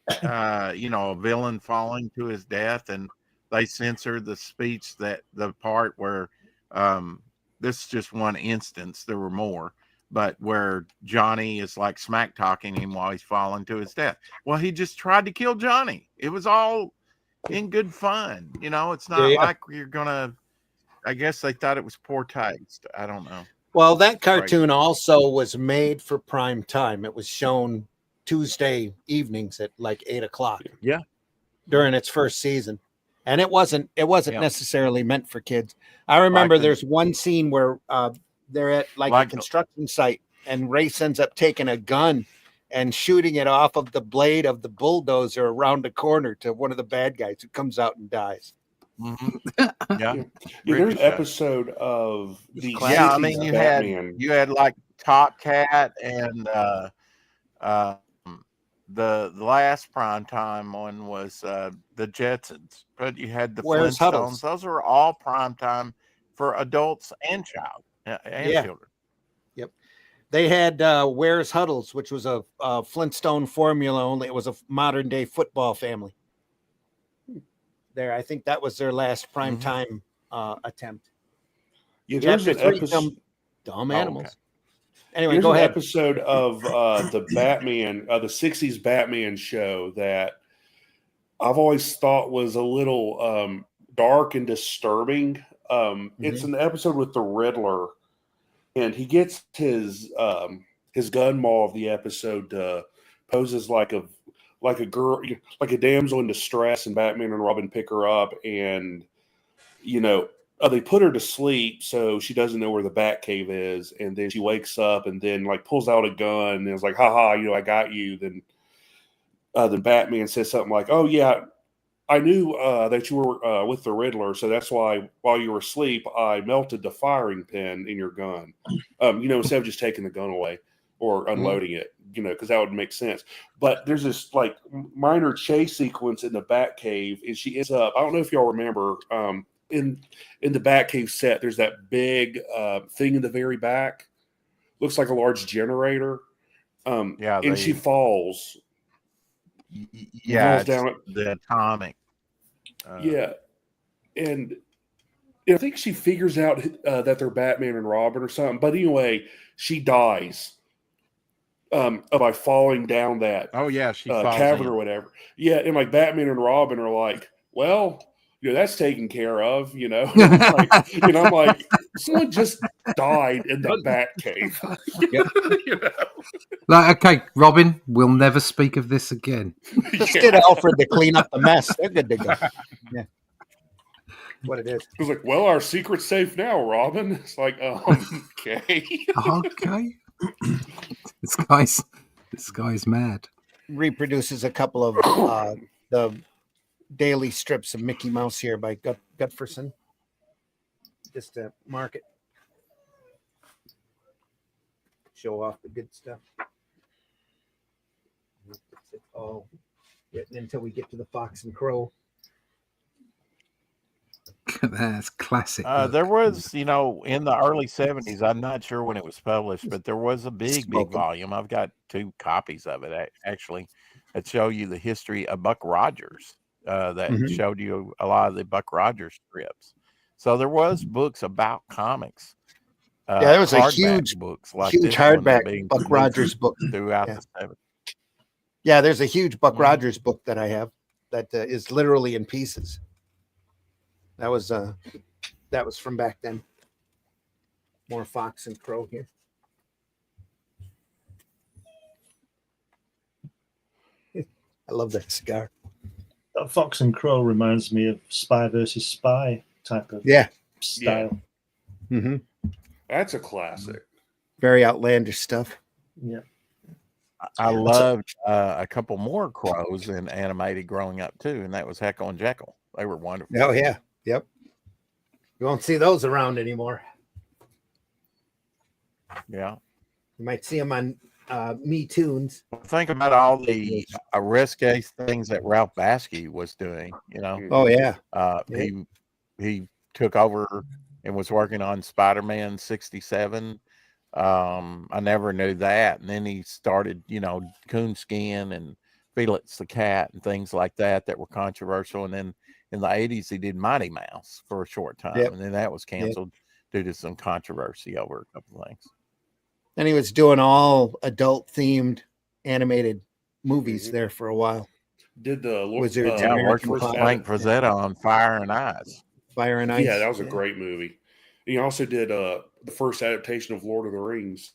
a villain falling to his death. And they censored the speech, that the part where this is just one instance. There were more. But where Johnny is like smack talking him while he's falling to his death. Well, he just tried to kill Johnny. It was all in good fun. It's not like you're going to, I guess they thought it was poor taste. I don't know. Well, that cartoon also was made for prime time. It was shown Tuesday evenings at like 8:00. Yeah. During its first season. And it wasn't necessarily meant for kids. I remember there's one scene where they're at like a construction site, and Race ends up taking a gun and shooting it off of the blade of the bulldozer around the corner to one of the bad guys who comes out and dies. Yeah. There's an episode of the I mean, you had like Top Cat and the last primetime one was the Jetsons, but you had the Where's Flintstones. Huddles? Those are all primetime for adults and children. Yep. They had Where's Huddles, which was a Flintstone formula, only it was a modern day football family. There, I think that was their last primetime attempt. Yeah, there's an episode. Dumb animals. Okay. Anyway, There's go an ahead. episode of the Batman, the 60s Batman show that I've always thought was a little dark and disturbing. It's an episode with the Riddler, and he gets his gun maul of the episode poses like a girl, like a damsel in distress, and Batman and Robin pick her up, and they put her to sleep so she doesn't know where the Batcave is, and then she wakes up and then like pulls out a gun and is like, "Ha, I got you." Then Batman says something like, "Oh yeah, I knew that you were with the Riddler, so that's why while you were asleep, I melted the firing pin in your gun. Instead of just taking the gun away." or unloading it, because that would make sense. But there's this like minor chase sequence in the Batcave, and she ends up. I don't know if y'all remember. In the Batcave set, there's that big thing in the very back. Looks like a large generator. Yeah, and she falls. Yeah, falls down. the atomic. Yeah, and I think she figures out that they're Batman and Robin or something. But anyway, she dies by falling down that Oh yeah, she falls cavern in. or whatever. Yeah, and like Batman and Robin are like, well, that's taken care of, and I'm like, someone just died in the Batcave. Like, okay, Robin, we'll never speak of this again. Just get Alfred to clean up the mess. They're good to go. Yeah. What it is. It was like, well, our secret's safe now, Robin. It's like, okay. Okay. This guy's mad. Reproduces a couple of the daily strips of Mickey Mouse here by Gutferson. Just to mark it. Show off the good stuff. Oh, yeah, until we get to the Fox and Crow. That's classic. There was, in the early 70s, I'm not sure when it was published, but there was a big volume. I've got 2 copies of it, actually, that show you the history of Buck Rogers, that showed you a lot of the Buck Rogers strips. So there was books about comics. There was a hardback huge books like huge this one hardback being Buck Rogers book. throughout Yeah. the 70s. Yeah, there's a huge Buck Rogers book that I have that is literally in pieces. That was from back then. More Fox and Crow here. I love that cigar. That Fox and Crow reminds me of Spy versus Spy type of style. Mm-hmm. That's a classic. Very outlandish stuff. Yeah. I loved a couple more Crows in animated growing up too, and that was Heckle and Jekyll. They were wonderful. Oh yeah, yep. You won't see those around anymore. Yeah. You might see them on Me Tunes. Think about all the risque things that Ralph Bakshi was doing. Oh yeah. He took over and was working on Spider-Man 67. I never knew that, and then he started, Coonskin and Felix the Cat and things like that were controversial. And then in the 80s, he did Mighty Mouse for a short time, and then that was canceled due to some controversy over a couple of things. And he was doing all adult themed animated movies there for a while. Did the Wizards worked with Frank Frazetta on Fire and Ice. Fire and Ice. Yeah, that was a great movie. He also did the first adaptation of Lord of the Rings.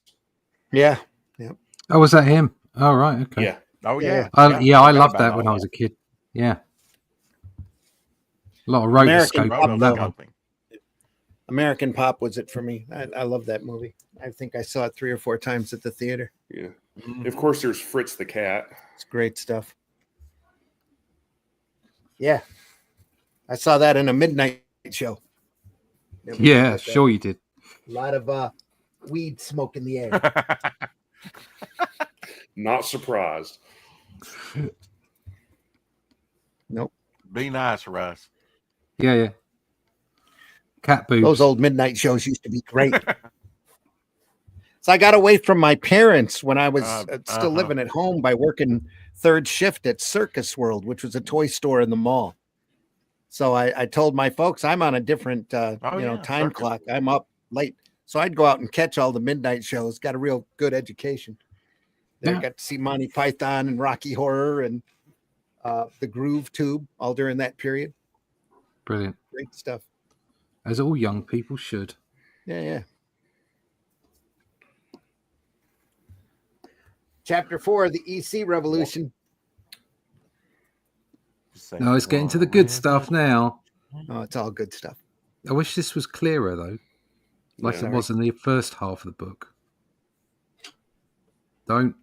Yeah. Yep. Oh, was that him? Oh, right. Okay. Yeah. Oh, yeah. I loved that when I was a kid. Yeah. A lot of rotoscoping. American Pop was it for me. I love that movie. I think I saw it 3 or 4 times at the theater. Yeah. And of course, there's Fritz the Cat. It's great stuff. Yeah. I saw that in a midnight show. Yeah, sure you did. A lot of weed smoke in the air. Not surprised. Nope. Be nice, Russ. Yeah. Cat boobs. Those old midnight shows used to be great. So I got away from my parents when I was still living at home by working 3rd shift at Circus World, which was a toy store in the mall. So I told my folks I'm on a different time clock. I'm up late. So I'd go out and catch all the midnight shows. Got a real good education. There got to see Monty Python and Rocky Horror and the Groove Tube all during that period. Brilliant. Great stuff. As all young people should. Yeah. Chapter 4, the EC Revolution. No, it's getting to the good stuff now. Oh, it's all good stuff. I wish this was clearer, though. Like it was in the first half of the book. Don't.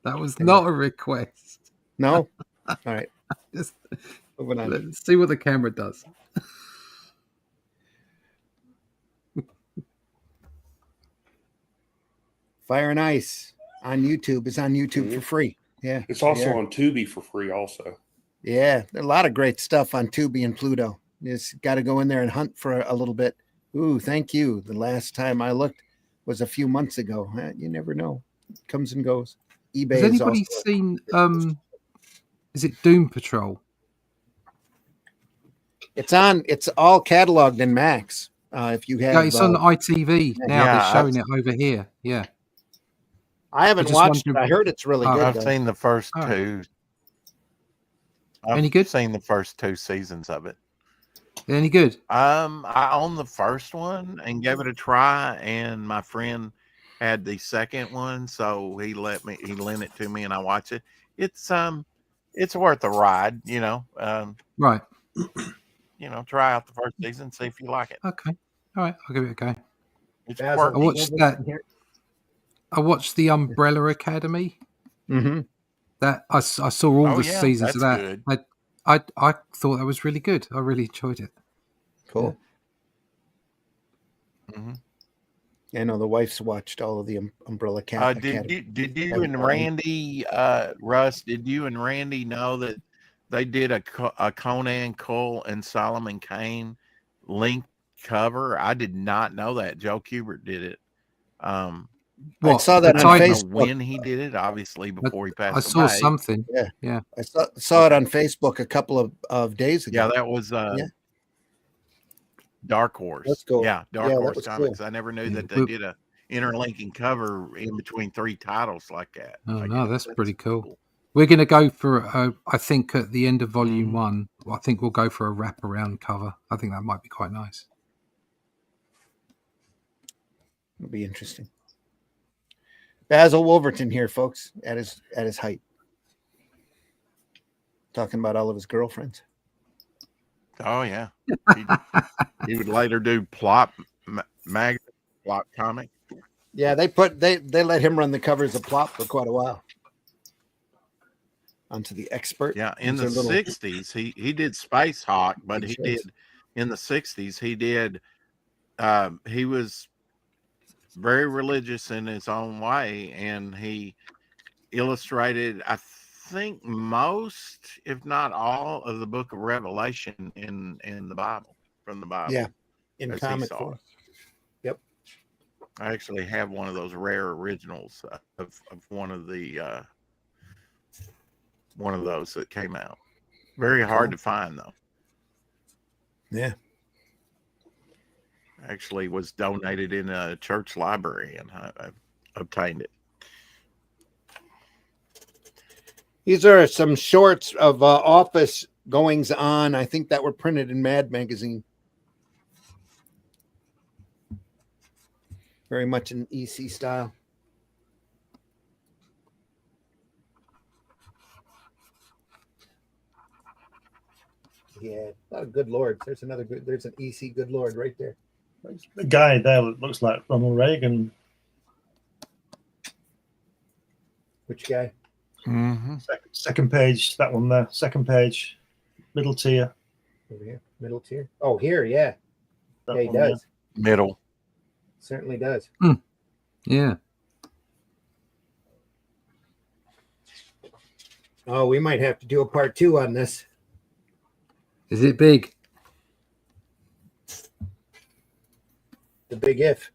That was not a request. No? All right. Just moving on. Let's see what the camera does. Fire and Ice on YouTube is on YouTube for free. Yeah. It's also yeah. on Tubi for free. Also, Yeah, there's a lot of great stuff on Tubi and Pluto. You just got to go in there and hunt for a little bit. Ooh, thank you. The last time I looked was a few months ago. You never know. It comes and goes. eBay Has is anybody also. seen? Is it Doom Patrol? It's on. It's all cataloged in Max. If you have, Yeah, it's on ITV now. Yeah, They're showing it over here. Yeah. I haven't just watched it. wondering- I heard it's really Oh, good. I've though. seen the first Oh. two. Any good? Seen the first 2 seasons of it. Any good? I owned the first one and gave it a try, and my friend had the second one, so he lent it to me, and I watched it. It's worth a ride, Right. try out the first season, see if you like it. Okay. All right. I'll give it a go. It's Basil, I quirky. watched that. I watched the Umbrella Academy. Mm-hmm. That I saw all Oh, the yeah, seasons of that's that. good. I thought that was really good. I really enjoyed it. Cool. Mhm. I know the wife's watched all of the Umbrella Academy. Did you and Randy, Russ? Did you and Randy know that they did a Conan Cole and Solomon Kane link cover? I did not know that. Joe Kubert did it. I saw that the on I don't know Facebook. when he did it. Obviously, before he passed I saw away. something. I saw it on Facebook a couple of days ago. Yeah, that was Yeah. Dark Horse. That's cool. Yeah, Dark Yeah, that Horse was Comics. cool. I never knew that they Well- did a interlinking cover in between 3 titles like that. Oh, I no, guess that's pretty cool. We're going to go for, I think at the end of Volume Mhm. 1, I think we'll go for a wraparound cover. I think that might be quite nice. It'll be interesting. Basil Wolverton here, folks, at his height, talking about all of his girlfriends. Oh yeah, he would later do Plot Comic. Yeah, they let him run the covers of Plop for quite a while. Onto the Expert. Yeah, in the These are little- 60s, he did Space Hawk, but Big he shows. did in the 60s. He did. He was very religious in his own way, and he illustrated, I think, most, if not all, of the Book of Revelation in the Bible, from the Bible. Yeah, in as he comic saw form. it. Yep. I actually have one of those rare originals of one of those that came out. Very hard to find though. Yeah. Actually was donated in a church library, and I obtained it. These are some shorts of office goings on. I think that were printed in Mad Magazine. Very much in EC style. Yeah, a lot of good lords. There's another good. There's an EC good lord right there. The guy there looks like Ronald Reagan. Which guy? Mm-hmm. Second page, that one there. Second page, middle tier. Over here, middle tier. Oh, here, yeah, That yeah, he one there. does. Middle. Certainly does. Yeah. Oh, we might have to do a part 2 on this. Is it big? The Big If.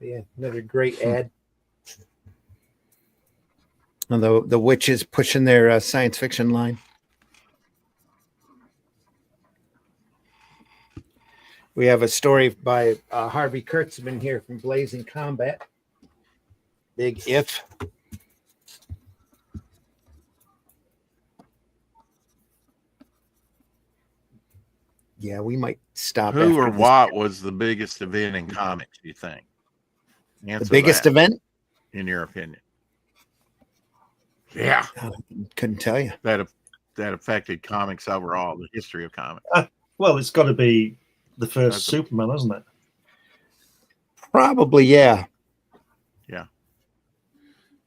Yeah, another great ad. And the witches pushing their science fiction line. We have a story by Harvey Kurtzman here from Blazing Combat. Big If. Yeah, we might stop. Who or after this. what was the biggest event in comics, do you think? The Answer biggest that, event? in your opinion. Yeah, Couldn't tell you. that affected comics overall, the history of comics. Well, it's got to be the first That's a- Superman, hasn't it? Probably, yeah.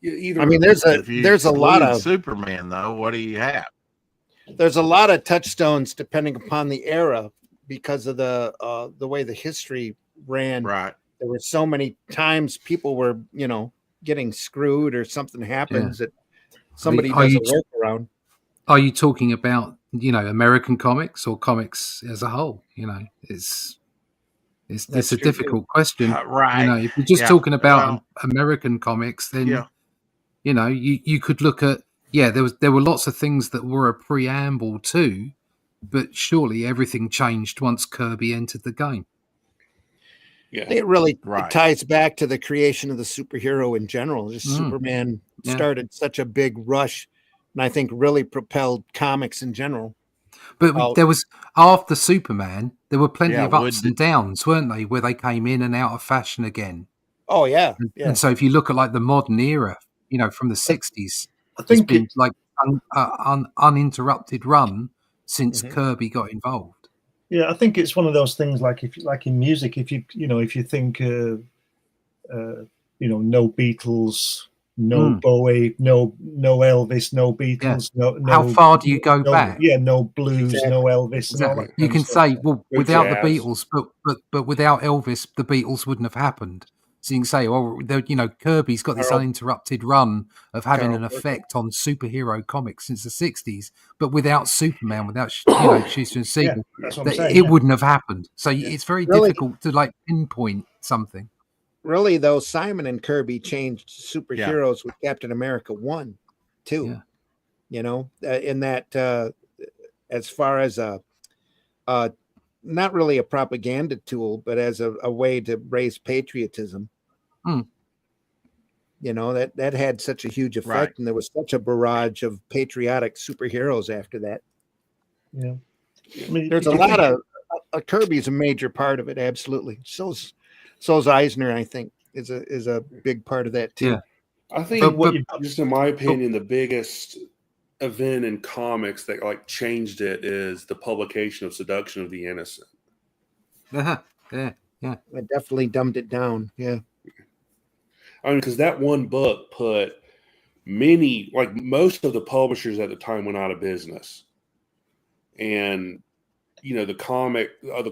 Either I mean, there's If you a lot exclude of Superman, though. What do you have? touchstones depending upon the era because of the way the history ran Right. there were so many times people were, getting screwed or something happens that somebody Are does you a workaround. Are you talking about, American comics or comics as a whole? It's That's a true, too. difficult question. Right. If you're just Yeah. talking about Well, American comics, then yeah. you could look at there were lots of things that were a preamble to, but surely everything changed once Kirby entered the game. I Yeah. think it Right. ties back to the creation of the superhero in general. Just Superman Yeah. started such a big rush, and I think really propelled comics in general. But there was, after Superman, there were plenty Yeah, of ups and downs, weren't they, where they came in and out of fashion again. Oh yeah, And so if you look at like the modern era, from the 60s, I there's think been like uninterrupted run since Mhm. Kirby got involved. I think it's one of those things like like in music, if you think no Beatles, no Bowie, no Elvis, no Beatles, no How far do you go no, back? no blues, Exactly. no Elvis, and all Exactly. that You kind can of stuff. say, well, No without the jazz. Beatles, but without Elvis, the Beatles wouldn't have happened. So you can say, Kirby's got this Carl- uninterrupted run of having Carl an Burton. effect on superhero comics since the 60s, but without Superman, without Schuster and Siegel, That's what I'm saying. it wouldn't have happened. So it's very Really? difficult to like pinpoint something. Really though, Simon and Kirby changed superheroes with Captain America 1, 2. Yeah. In that as far as not really a propaganda tool, but as a way to raise patriotism. Mm. That had such a huge effect, Right. and there was such a barrage of patriotic superheroes after that. Yeah. I mean, There's a lot of Kirby's a major part of it, absolutely. So's Eisner, I think, is a big part of that too. Yeah. I think, But- just in my opinion, the biggest event in comics that like changed it is the publication of Seduction of the Innocent. Yeah. It definitely dumbed it down. Yeah. I mean, because that one book put many, like most of the publishers at the time went out of business. And, the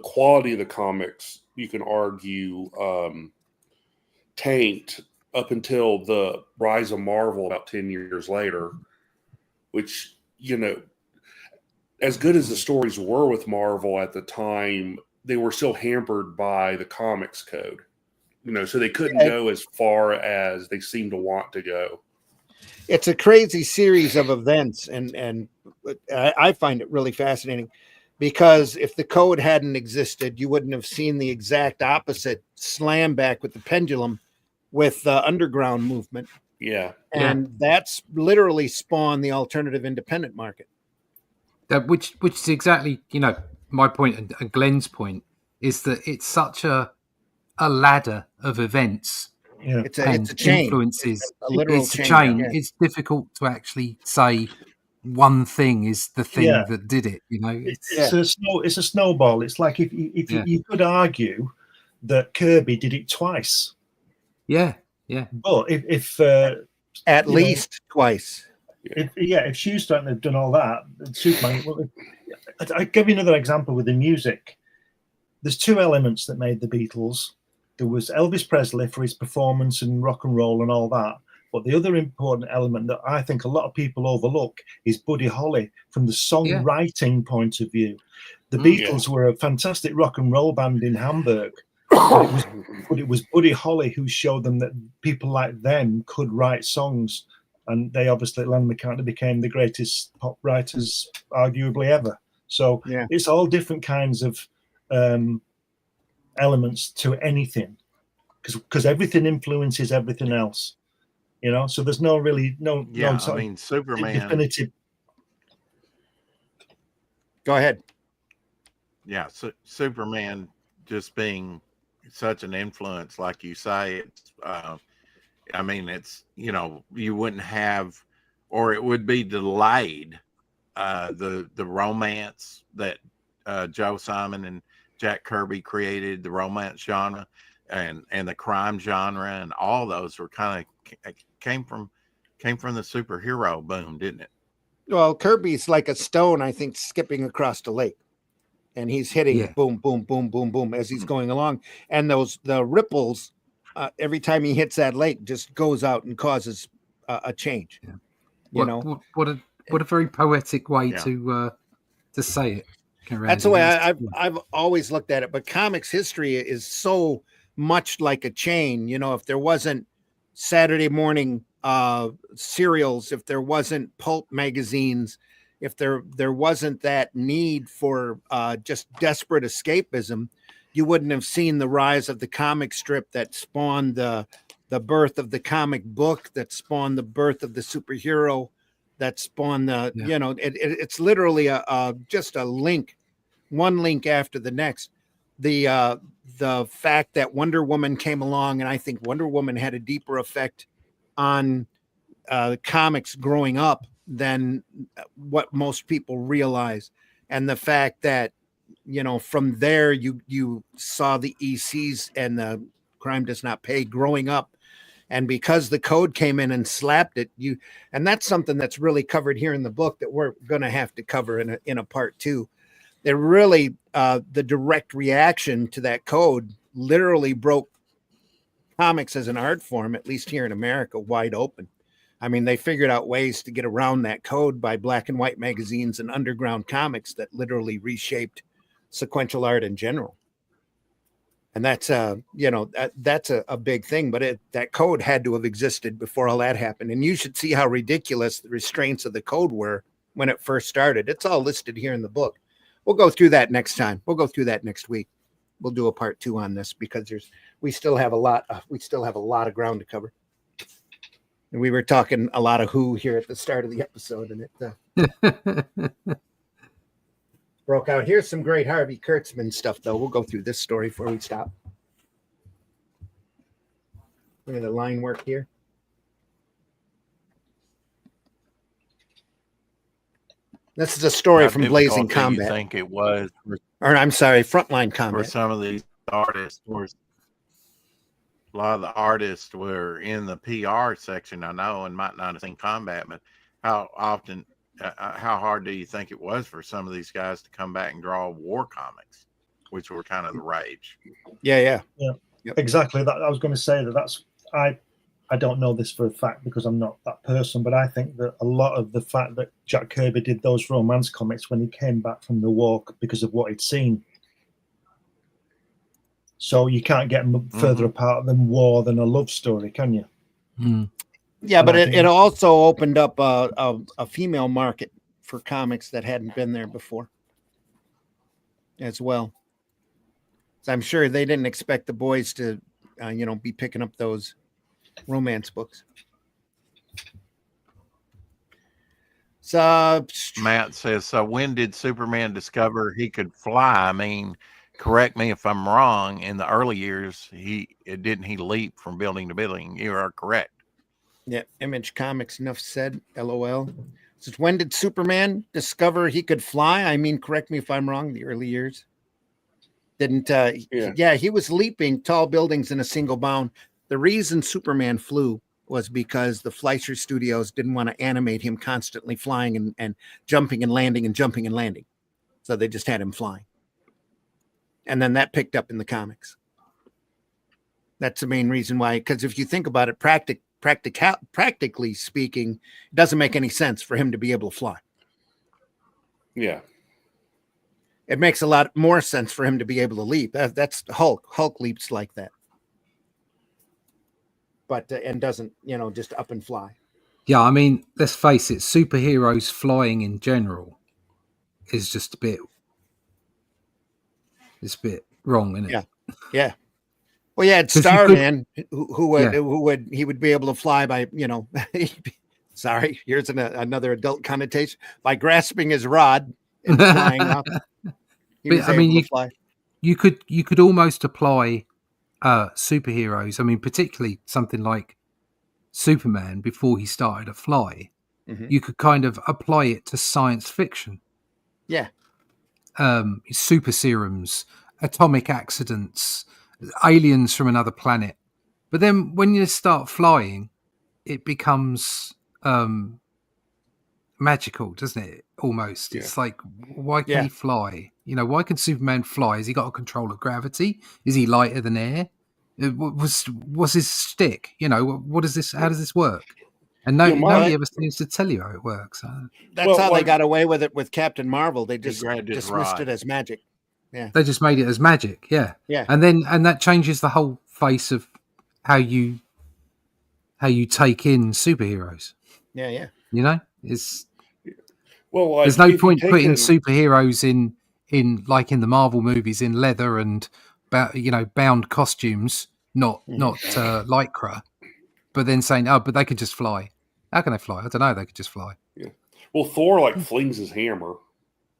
quality of the comics, you can argue, tanked up until the rise of Marvel about 10 years later, which, as good as the stories were with Marvel at the time, they were still hampered by the comics code. So they couldn't go as far as they seemed to want to go. It's a crazy series of events, and I find it really fascinating because if the code hadn't existed, you wouldn't have seen the exact opposite slam back with the pendulum with the underground movement. Yeah. And that's literally spawned the alternative independent market. Which is exactly, my point and Glenn's point is that it's such a ladder of events. Yeah. It's a chain. Influences. A literal It's a chain. chain. Yeah. It's difficult to actually say one thing is the thing Yeah. that did it. It's a snowball. It's like if you could argue that Kirby did it twice. Yeah. But if At least twice. if Schuster hadn't have done all that, Superman. Well, I give you another example with the music. There's two elements that made the Beatles. There was Elvis Presley for his performance and rock and roll and all that. But the other important element that I think a lot of people overlook is Buddy Holly from the songwriting point of view. The Beatles were a fantastic rock and roll band in Hamburg. But it was Buddy Holly who showed them that people like them could write songs. And they obviously, Lennon McCartney became the greatest pop writers arguably ever. So it's all different kinds of elements to anything, because everything influences everything else. So there's no Superman. definitive. Go ahead. Yeah, Superman just being such an influence, like you say, it's it's you wouldn't have, or it would be delayed, the romance that Joe Simon and Jack Kirby created, the romance genre and the crime genre, and all those were kind of came from the superhero boom, didn't it? Well, Kirby's like a stone, I think, skipping across the lake. and he's hitting Yeah. boom, boom, boom, boom, boom as he's going along, and the ripples every time he hits that lake just goes out and causes a change. Yeah. You know, What a very poetic way Yeah. to say it. that's the way I've always looked at it. But comics history is so much like a chain. You know, if there wasn't Saturday morning serials, if there wasn't pulp magazines, if there wasn't that need for just desperate escapism, you wouldn't have seen the rise of the comic strip that spawned the birth of the comic book, that spawned the birth of the superhero, that spawned the it's literally just a link, one link after the next. The fact that Wonder Woman came along, and I think Wonder Woman had a deeper effect on comics growing up than what most people realize, and the fact that from there you saw the ECs and the Crime Does Not Pay growing up. And because the code came in and slapped it, and that's something that's really covered here in the book that we're going to have to cover in a part 2. It really, the direct reaction to that code literally broke comics as an art form, at least here in America, wide open. I mean, they figured out ways to get around that code by black and white magazines and underground comics that literally reshaped sequential art in general. And that's that's a big thing, but that code had to have existed before all that happened. And you should see how ridiculous the restraints of the code were when it first started. It's all listed here in the book. We'll go through that next time. We'll go through that next week. We'll do a part 2 on this because we still have a lot of ground to cover. And we were talking a lot of Who here at the start of the episode, and it broke out. Here's some great Harvey Kurtzman stuff, though. We'll go through this story before we stop. Look at the line work here. This is a story from Blazing Combat. You think it was, or I'm sorry, Frontline for Combat. some of these artists? A lot of the artists were in the PR section, I know, and might not have seen combat, but how hard do you think it was for some of these guys to come back and draw war comics, which were kind of the rage? Yeah. Yep. Exactly. That I was going to say that's I don't know this for a fact because I'm not that person, but I think that a lot of the fact that Jack Kirby did those romance comics when he came back from the war because of what he'd seen. So you can't get further apart than war than a love story, can you? Mm. Yeah, but it also opened up a female market for comics that hadn't been there before as well. So I'm sure they didn't expect the boys to, be picking up those romance books. So Matt says, so when did Superman discover he could fly? I mean, correct me if I'm wrong. In the early years, didn't he leap from building to building? You are correct. Yeah, Image Comics, enough said. LOL. Says, when did Superman discover he could fly? I mean, correct me if I'm wrong. The early years. Didn't he was leaping tall buildings in a single bound. The reason Superman flew was because the Fleischer Studios didn't want to animate him constantly flying and jumping and landing and jumping and landing. So they just had him flying. And then that picked up in the comics. That's the main reason why, because if you think about it, practically speaking, it doesn't make any sense for him to be able to fly. Yeah. It makes a lot more sense for him to be able to leap. That's Hulk. Hulk leaps like that. But and doesn't, just up and fly. Yeah, I mean, let's face it, superheroes flying in general is just a bit wrong, isn't it? Yeah. Well, yeah, it's Starman who would be able to fly by, sorry, here's another adult connotation, by grasping his rod and flying up. You could almost apply superheroes. I mean, particularly something like Superman before he started to fly. Mm-hmm. You could kind of apply it to science fiction. Yeah. Super serums, atomic accidents, aliens from another planet. But then when you start flying, it becomes magical, doesn't it? Almost. Yeah. It's like, why can he fly? You know, why can Superman fly? Has he got a control of gravity? Is he lighter than air? What's his stick? You know, what is this? How does this work? And nobody ever seems to tell you how it works. That's Well, how they like- got away with it with Captain Marvel. They just grabbed his dismissed rod. it as magic. They just made it as magic, yeah. Yeah. And that changes the whole face of how you take in superheroes. Yeah. You know, it's Well, like, there's no if you point take putting in- superheroes in like in the Marvel movies in leather and bound costumes, not lycra, but then saying, oh, but they can just fly. How can they fly? I don't know. They could just fly. Well, Thor like flings his hammer.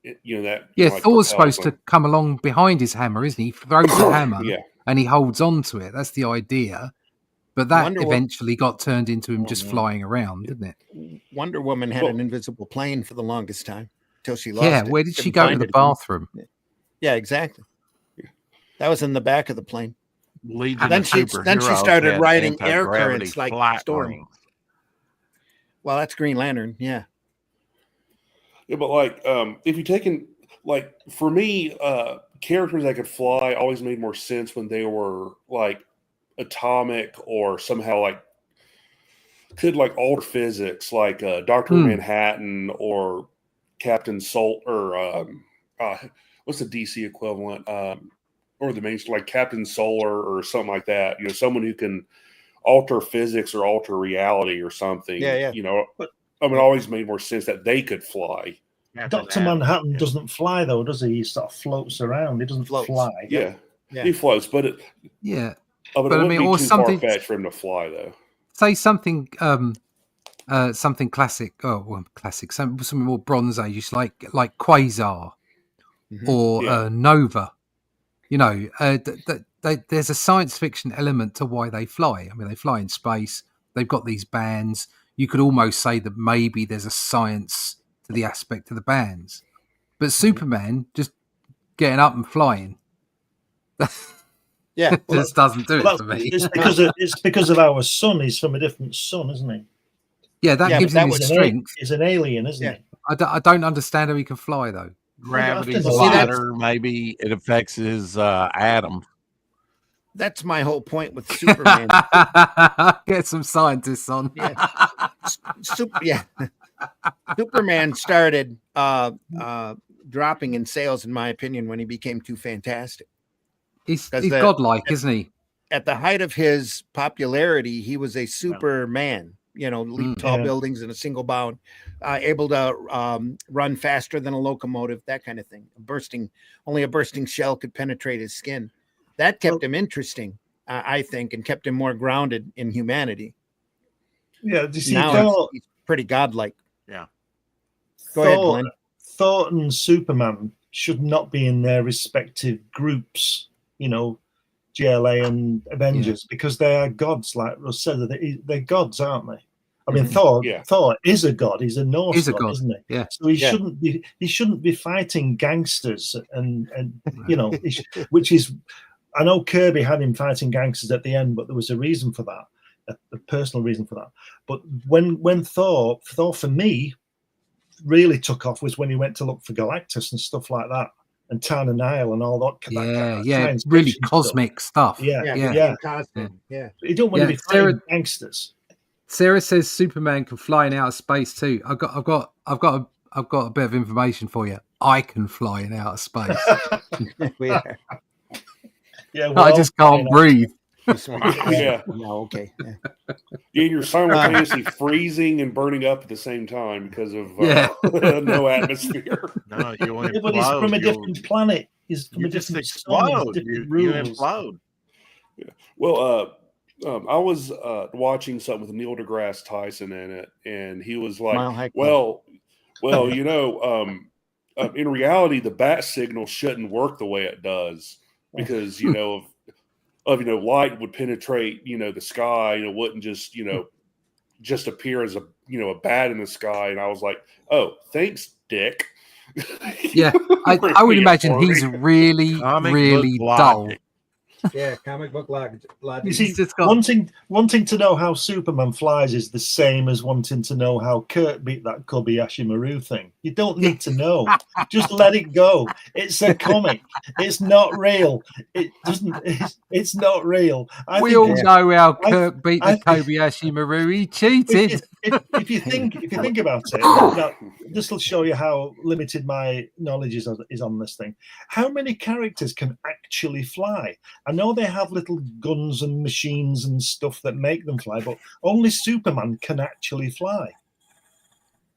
That. Yeah, like, Thor's propels supposed to him. come along behind his hammer, isn't he? He throws the hammer Yeah. and he holds on to it. That's the idea. But that Wonder Wo- eventually got turned into him Oh, just no. flying around, didn't it? Wonder Woman had Well- an invisible plane for the longest time till she lost Yeah, it. where did she Couldn't go to find the it again. bathroom? Yeah, exactly. That was in the back of the plane. Legion Then of she Superheroes started had riding air anti-gravity currents like flight Storm. rings. Well, that's Green Lantern. Yeah. Yeah, but like, if you take in, like, for me, characters that could fly always made more sense when they were like atomic or somehow like could like alter physics, like Doctor Manhattan or Captain Soul or what's the DC equivalent, or the main, like Captain Solar or something like that. You know, someone who can alter physics or alter reality or something. Yeah. You know, I mean, it always made more sense that they could fly. Dr. Manhattan doesn't fly, though, does he? He sort of floats around. He doesn't Floats. fly. Yeah, Yeah. he floats, but it, Yeah. but But it I wouldn't mean, be or too something- far-fetched for him to fly, though. Say something something classic. Oh, well, classic. Something more Bronze Age, like Quasar Mhm. or Yeah. Nova. You know, there's a science fiction element to why they fly. I mean, they fly in space. They've got these bands. You could almost say that maybe there's a science to the aspect of the bands. But Superman just getting up and flying Yeah. just doesn't do Well, it for me. it's because of our sun. He's from a different sun, isn't he? Yeah, that Yeah, gives but him that his was strength. He's an alien, isn't Yeah. he? I don't understand how he can fly though. Gravity's See, that's- lighter. Maybe it affects his atom. That's my whole point with Superman. Get some scientists on. Yeah. Superman started dropping in sales, in my opinion, when he became too fantastic. He's Does that- godlike, isn't he? At the height of his popularity, he was a Superman. You know, leap tall Yeah. buildings in a single bound, able to run faster than a locomotive, that kind of thing. Only a bursting shell could penetrate his skin. That kept him interesting, I think, and kept him more grounded in humanity. Yeah. Do you see, Now he's pretty godlike. Go ahead, Glenn. Thor and Superman should not be in their respective groups, you know, GLA and Avengers, because they are gods, like Russ said. They're gods, aren't they? I mean, Yeah. Thor is a god. He's a Norse He's a god, god, isn't he? yeah. So he Yeah. shouldn't be fighting gangsters and you know, which is, I know Kirby had him fighting gangsters at the end, but there was a reason for that, a personal reason for that. But when Thor for me really took off was when he went to look for Galactus and stuff like that, and Tana Nile and all that. Yeah, science really fiction stuff. cosmic stuff. Yeah, Yeah, yeah. yeah. Cosmic. Yeah. You don't want Yeah, to be Sarah- fighting gangsters. Sarah says Superman can fly in outer space too. I've got a bit of information for you. I can fly in outer space. Yeah. Yeah, I just can't breathe. Yeah. No, okay. Yeah. Yeah, you're simultaneously freezing and burning up at the same time because of Yeah. no atmosphere. No, you Yeah, but he's from a implode. different planet. He's from You a just different sun. explode. With different You rules. implode. Well, I was watching something with Neil deGrasse Tyson in it, and he was like, Mile High Club. well, you know, in reality, the bat signal shouldn't work the way it does because light would penetrate the sky, and it wouldn't just appear as a bat in the sky. And I was like, oh, thanks, Dick. Yeah, I would Repeat it imagine for he's me. really, Comic really book dull. logic. Yeah, comic book logic. You see, He's just got- wanting to know how Superman flies is the same as wanting to know how Kurt beat that Kobayashi Maru thing. You don't need to know. Just let it go. It's a comic. It's not real. It doesn't. It's not real. We all know how I- Kirk beat I the Kobayashi Maru. He cheated. if you think about it, now, this will show you how limited my knowledge is on this thing. How many characters can actually fly? I know they have little guns and machines and stuff that make them fly, but only Superman can actually fly.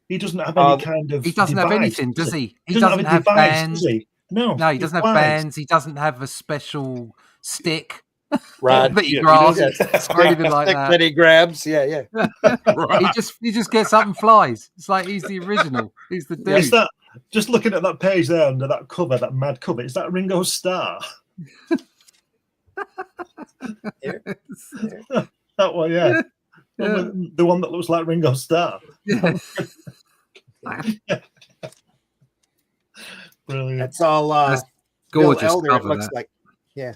He doesn't have any kind of. He doesn't have device, anything, does he? He He doesn't a have device, bands. does he? No, No, he doesn't have flies. bands. He doesn't have a special stick Rod. that he Yeah, he grasps doesn't. or anything like Stick that. he grabs. Yeah. He just gets up and flies. It's like he's the original. He's the dude. Is that just looking at that page there under that cover, that mad cover? Is that Ringo Starr? That one, yeah. Yeah. The one that looks like Ringo Starr. Yeah. Brilliant. That's all. That's Bill gorgeous Elder, it cover. looks That. like. Yeah,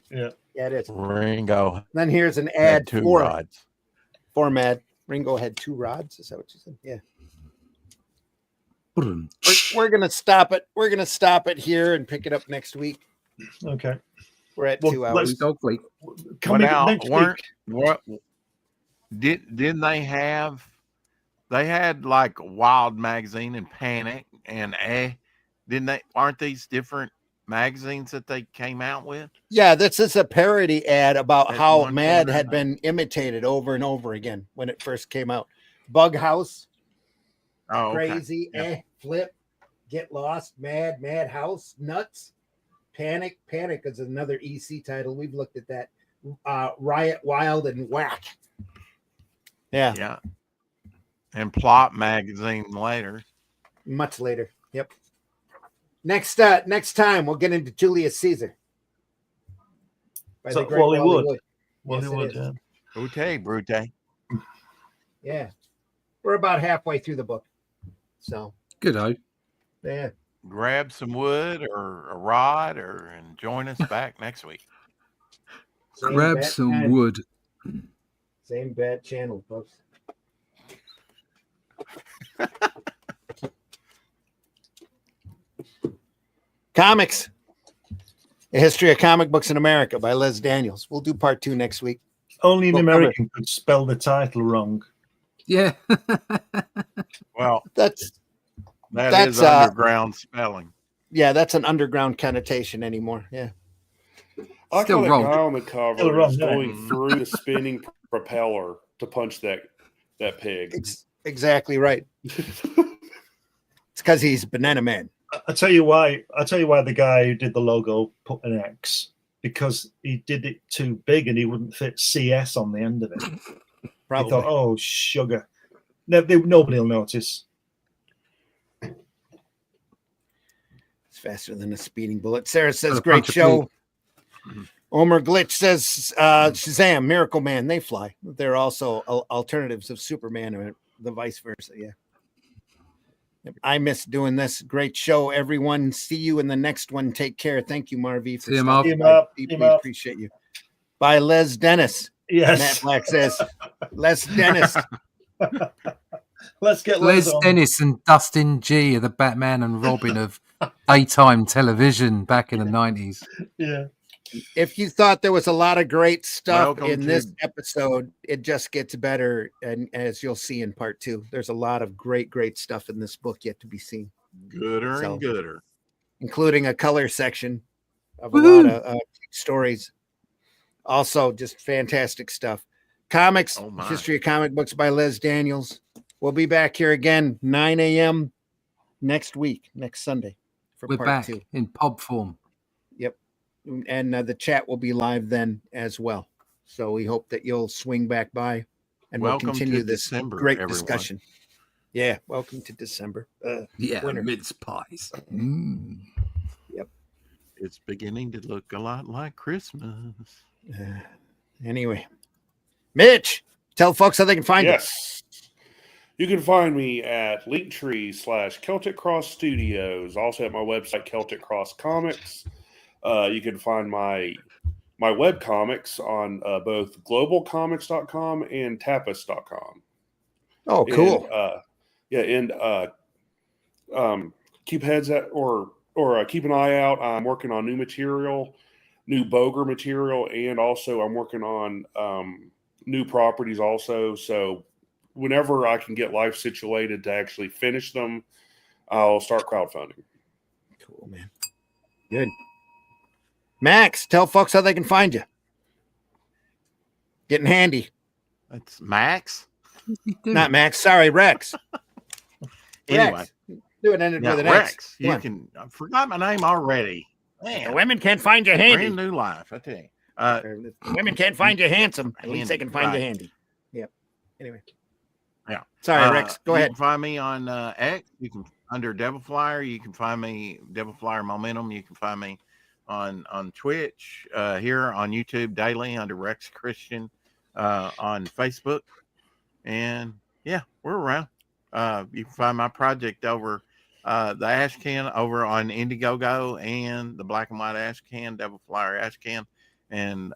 it is. Ringo Then here's an had ad two for rods. Mad. Ringo had 2 rods. Is that what you said? Yeah. Boom. We're gonna stop it. We're gonna stop it here and pick it up next week. Okay. We're at Well, 2 let's- hours. Dog week. Coming now, next weren't- week. What didn't they have? They had like Wild Magazine and Panic and didn't they? Aren't these different magazines that they came out with? Yeah, this is a parody ad about At how one Mad point or had been imitated over and over again when it first came out. Bug House, Oh, okay. Crazy, Yeah. Flip, Get Lost, Mad, Mad House, Nuts, Panic. Panic is another EC title. We've looked at that. Riot, Wild, and Whack. Yeah, Yeah. And Plot Magazine later. much later. Yep. Next time we'll get into Julius Caesar. By So the great Wally Wally Wood. Wood. Well, Yes, it it would, is. yeah. Brute, Brute. Yeah. We're about halfway through the book. So, Good o. yeah. Grab some wood or a rod and join us back next week. Same Grab bad some channel. wood. Same bad channel, folks. Comics. A History of Comic Books in America by Les Daniels. We'll do part 2 next week. Only an We'll cover American could spell the title wrong. Yeah. Well, That's that's That's, underground spelling. that's an underground connotation anymore. Yeah. I like Still how that wrong. guy on the Still cover wrong, is yeah. going through the spinning propeller to punch that pig. Exactly right. It's because he's Banana Man. I tell you why. I tell you why the guy who did the logo put an X, because he did it too big and he wouldn't fit CS on the end of it. He Probably. thought, oh sugar, nobody will notice. It's faster than a speeding bullet. Sarah says, Got a great bunch of show. Omer Glitch says, Shazam, Miracle Man, they fly. They're also alternatives of Superman or the vice versa. Yeah. I miss doing this. Great show, everyone. See you in the next one. Take care. Thank you, Marv, for See you, Marv. stopping See you, by. Marv. Deeply See you, Marv. appreciate you. By Les Dennis. Matt Yes, Black says, Les Dennis. let's get Les Les on. Dennis and Dustin G are the Batman and Robin of daytime television back in the 90s. Yeah, If you thought there was a lot of great stuff Welcome in to- this episode, it just gets better. And as you'll see in part 2, there's a lot of great stuff in this book yet to be seen, Gooder So- and gooder. including a color section of a Woohoo! lot of stories. Also, just fantastic stuff. Comics, Oh, my. History of Comic Books by Les Daniels. We'll be back here again, 9 a.m. next week, next Sunday for We're part back 2. in pub form. And the chat will be live then as well. So we hope that you'll swing back by and Welcome we'll to continue this December, great everyone. discussion. Yeah, welcome to December. Yeah, Winter. mince pies. Mm. It's beginning to look a lot like Christmas. Anyway, Mitch, tell folks how they can find us. Yes. You can find me at Linktree/Celtic Cross Studios. Also at my website, Celtic Cross Comics. You can find my my web comics on both globalcomics.com and tapas.com. Oh, cool. Keep heads at or keep an eye out. I'm working on new material, new Boger material, and also I'm working on new properties also. So whenever I can get life situated to actually finish them, I'll start crowdfunding. Cool, man. Good. Max, tell folks how they can find you. Getting handy. That's Max. Not Max. Sorry, Rex. Anyway, Rex. Do it ended now, with an X. Rex, Come you on. can. I forgot my name already. The Man, women can't find you handy. brand new life. I tell you. The women can't find you handsome. At least they can find you Right. handy. Yep. Anyway. Yeah. Sorry, Rex. Go you ahead. can find me on X. You can under Devil Flyer. You can find me Devil Flyer Momentum. You can find me on Twitch, here on YouTube daily under Rex Christian, on Facebook, and yeah, we're around. You can find my project over the Ash Can over on Indiegogo and the Black and White Ash Can, Devil Flyer Ash Can, and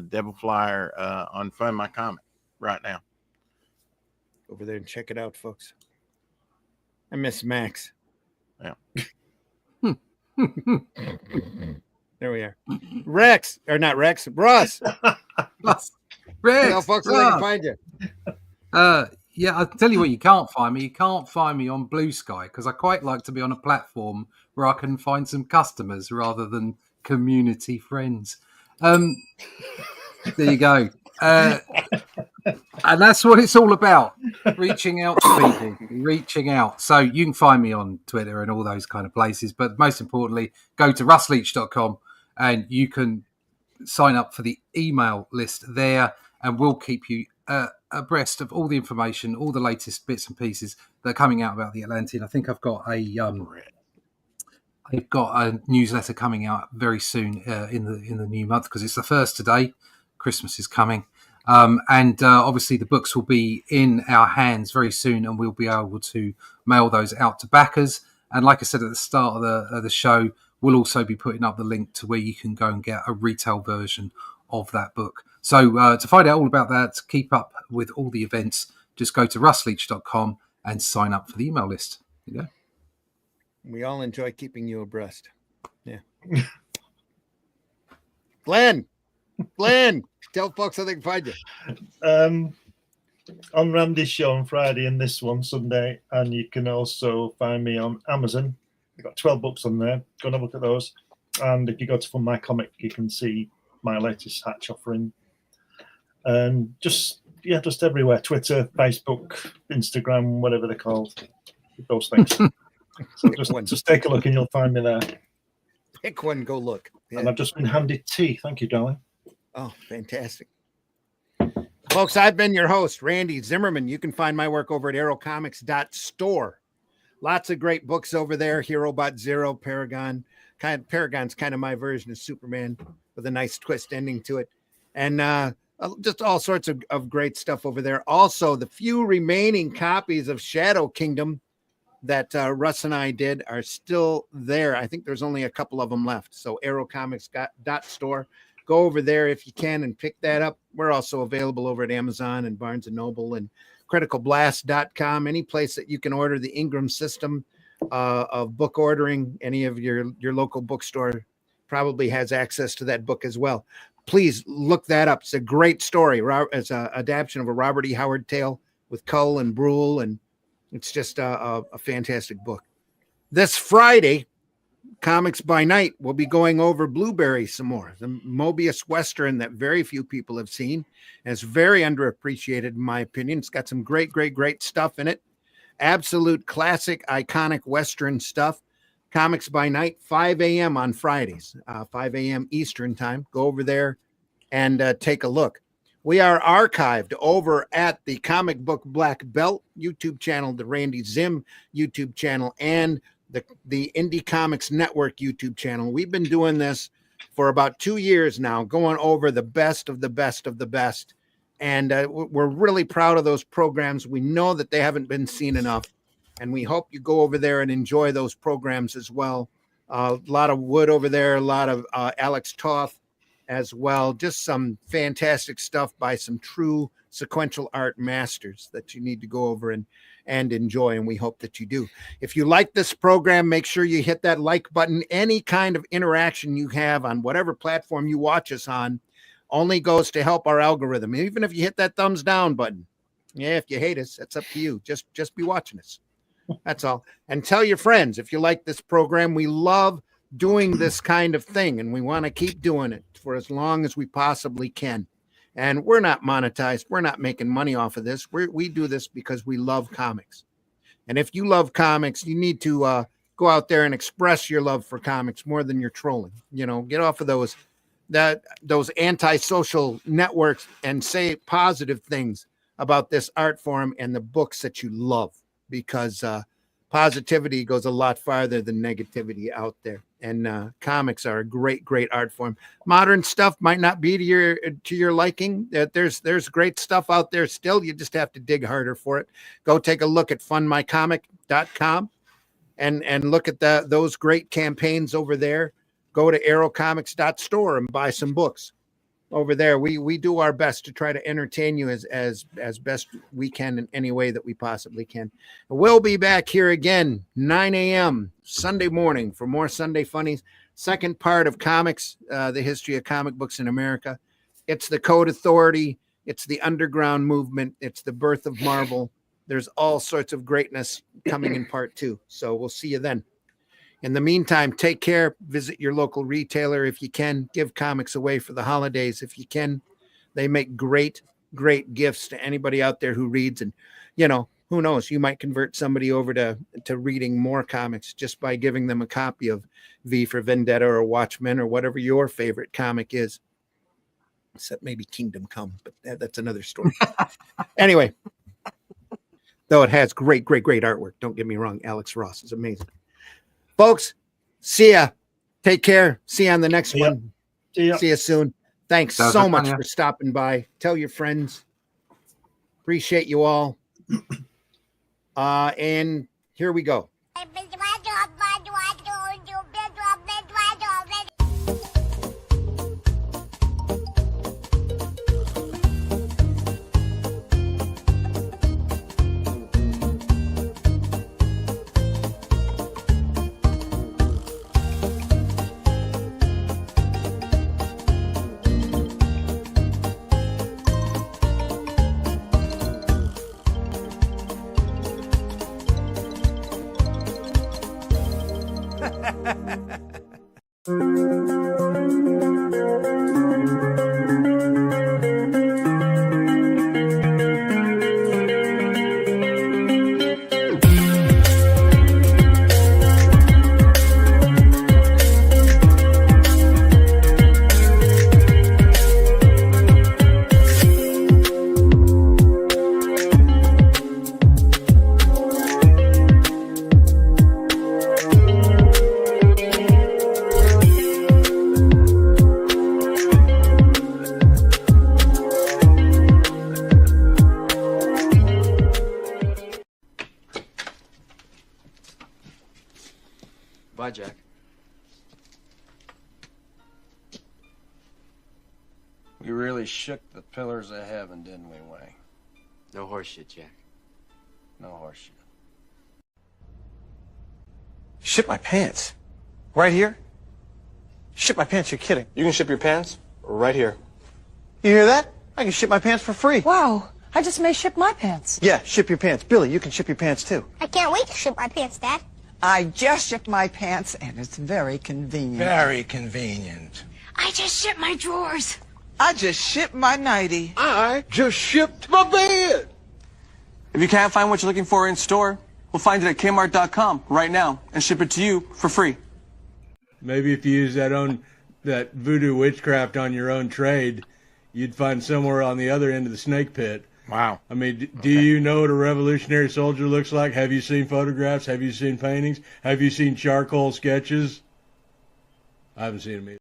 Devil Flyer on Fund My Comic right now. Over there and check it out, folks. I miss Max. Yeah. There we are. Rex, or not Rex, Russ. Rex, Tell folks how they can find you. Yeah, I'll tell you what, you can't find me. You can't find me on Blue Sky because I quite like to be on a platform where I can find some customers rather than community friends. There you go. And that's what it's all about. Reaching out to people, reaching out. So you can find me on Twitter and all those kind of places. But most importantly, go to russleach.com and you can sign up for the email list there, and we'll keep you abreast of all the information, all the latest bits and pieces that are coming out about the Atlantean. I think I've got a newsletter coming out very soon in the new month because it's the first today. Christmas is coming. And obviously the books will be in our hands very soon, and we'll be able to mail those out to backers. And like I said at the start of the show, we'll also be putting up the link to where you can go and get a retail version of that book. So to find out all about that, to keep up with all the events, just go to russleach.com and sign up for the email list. You know? We all enjoy keeping you abreast. Yeah. Glenn, tell folks how they can find you. On Randy's show on Friday and this one Sunday, and you can also find me on Amazon. I've got 12 books on there. Go and have a look at those. And if you go to Fund My Comic, you can see my latest hatch offering. And just everywhere: Twitter, Facebook, Instagram, whatever they're called. Those things. So just take a look and you'll find me there. Pick one, go look. Yeah. And I've just been handed tea. Thank you, darling. Oh, fantastic. Folks, I've been your host, Randy Zimmerman. You can find my work over at aerocomics.store. Lots of great books over there. HeroBot Zero, Paragon. Paragon's kind of my version of Superman with a nice twist ending to it. And just all sorts of great stuff over there. Also, the few remaining copies of Shadow Kingdom that Russ and I did are still there. I think there's only a couple of them left. So aerocomics.store. Go over there if you can and pick that up. We're also available over at Amazon and Barnes & Noble and criticalblast.com. Any place that you can order the Ingram system of book ordering. Any of your local bookstore probably has access to that book as well. Please look that up. It's a great story. It's an adaptation of a Robert E. Howard tale with Cull and Brule, and it's just a fantastic book. This Friday, Comics by Night, we'll be going over Blueberry some more, the Mobius Western that very few people have seen. And it's very underappreciated, in my opinion. It's got some great stuff in it. Absolute classic, iconic Western stuff. Comics by Night, 5 a.m. on Fridays, 5 a.m. Eastern time. Go over there and take a look. We are archived over at the Comic Book Black Belt YouTube channel, the Randy Zim YouTube channel, and the Indie Comics Network YouTube channel. We've been doing this for about 2 years now, going over the best of the best of the best. And we're really proud of those programs. We know that they haven't been seen enough. And we hope you go over there and enjoy those programs as well. A lot of Wood over there, a lot of Alex Toth, as well. Just some fantastic stuff by some true sequential art masters that you need to go over and enjoy, and we hope that you do. If you like this program, make sure you hit that like button. Any kind of interaction you have on whatever platform you watch us on only goes to help our algorithm. Even if you hit that thumbs down button, yeah, if you hate us, that's up to you. Just be watching us. That's all. And tell your friends if you like this program. We love doing this kind of thing, and we want to keep doing it for as long as we possibly can. And we're not monetized. We're not making money off of this. We do this because we love comics. And if you love comics, you need to go out there and express your love for comics more than you're trolling. You know, get off of those antisocial networks and say positive things about this art form and the books that you love, because positivity goes a lot farther than negativity out there. And comics are a great art form. Modern stuff might not be to your liking. There's great stuff out there still. You just have to dig harder for it. Go take a look at fundmycomic.com and look at those great campaigns over there. Go to aerocomics.store and buy some books over there. We do our best to try to entertain you as best we can in any way that we possibly can. We'll be back here again 9 a.m. Sunday morning for more Sunday Funnies. Second part of comics, the history of comic books in America. It's the Code Authority. It's the underground movement. It's the birth of Marvel. There's all sorts of greatness coming in part 2. So we'll see you then. In the meantime, take care. Visit your local retailer if you can. Give comics away for the holidays if you can. They make great gifts to anybody out there who reads. And, you know, who knows? You might convert somebody over to reading more comics just by giving them a copy of V for Vendetta or Watchmen or whatever your favorite comic is. Except maybe Kingdom Come, but that's another story. Anyway, though it has great artwork. Don't get me wrong. Alex Ross is amazing. Folks, see ya. Take care. See you on the next one. See you soon. Thanks so much for stopping by. Tell your friends. Appreciate you all. And here we go. Bye, Jack. We really shook the pillars of heaven, didn't we, Wayne? No horseshit, Jack. No horseshit. Shit my pants. Right here? Shit my pants, you're kidding. You can ship your pants right here. You hear that? I can ship my pants for free. Wow, I just may ship my pants. Yeah, ship your pants. Billy, you can ship your pants too. I can't wait to ship my pants, Dad. I just shipped my pants, and it's very convenient. Very convenient. I just shipped my drawers. I just shipped my nightie. I just shipped my bed. If you can't find what you're looking for in store, we'll find it at Kmart.com right now and ship it to you for free. Maybe if you use that voodoo witchcraft on your own trade, you'd find somewhere on the other end of the snake pit. Wow. I mean, do you know what a revolutionary soldier looks like? Have you seen photographs? Have you seen paintings? Have you seen charcoal sketches? I haven't seen them either.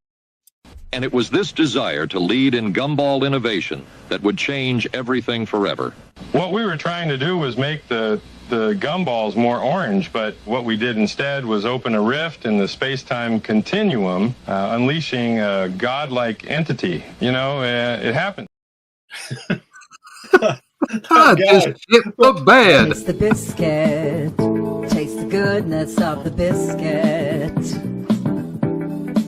And it was this desire to lead in gumball innovation that would change everything forever. What we were trying to do was make the gumballs more orange, but what we did instead was open a rift in the space-time continuum, unleashing a godlike entity. You know, it happened. I just hit the bed. Taste the biscuit. Taste the goodness of the biscuit.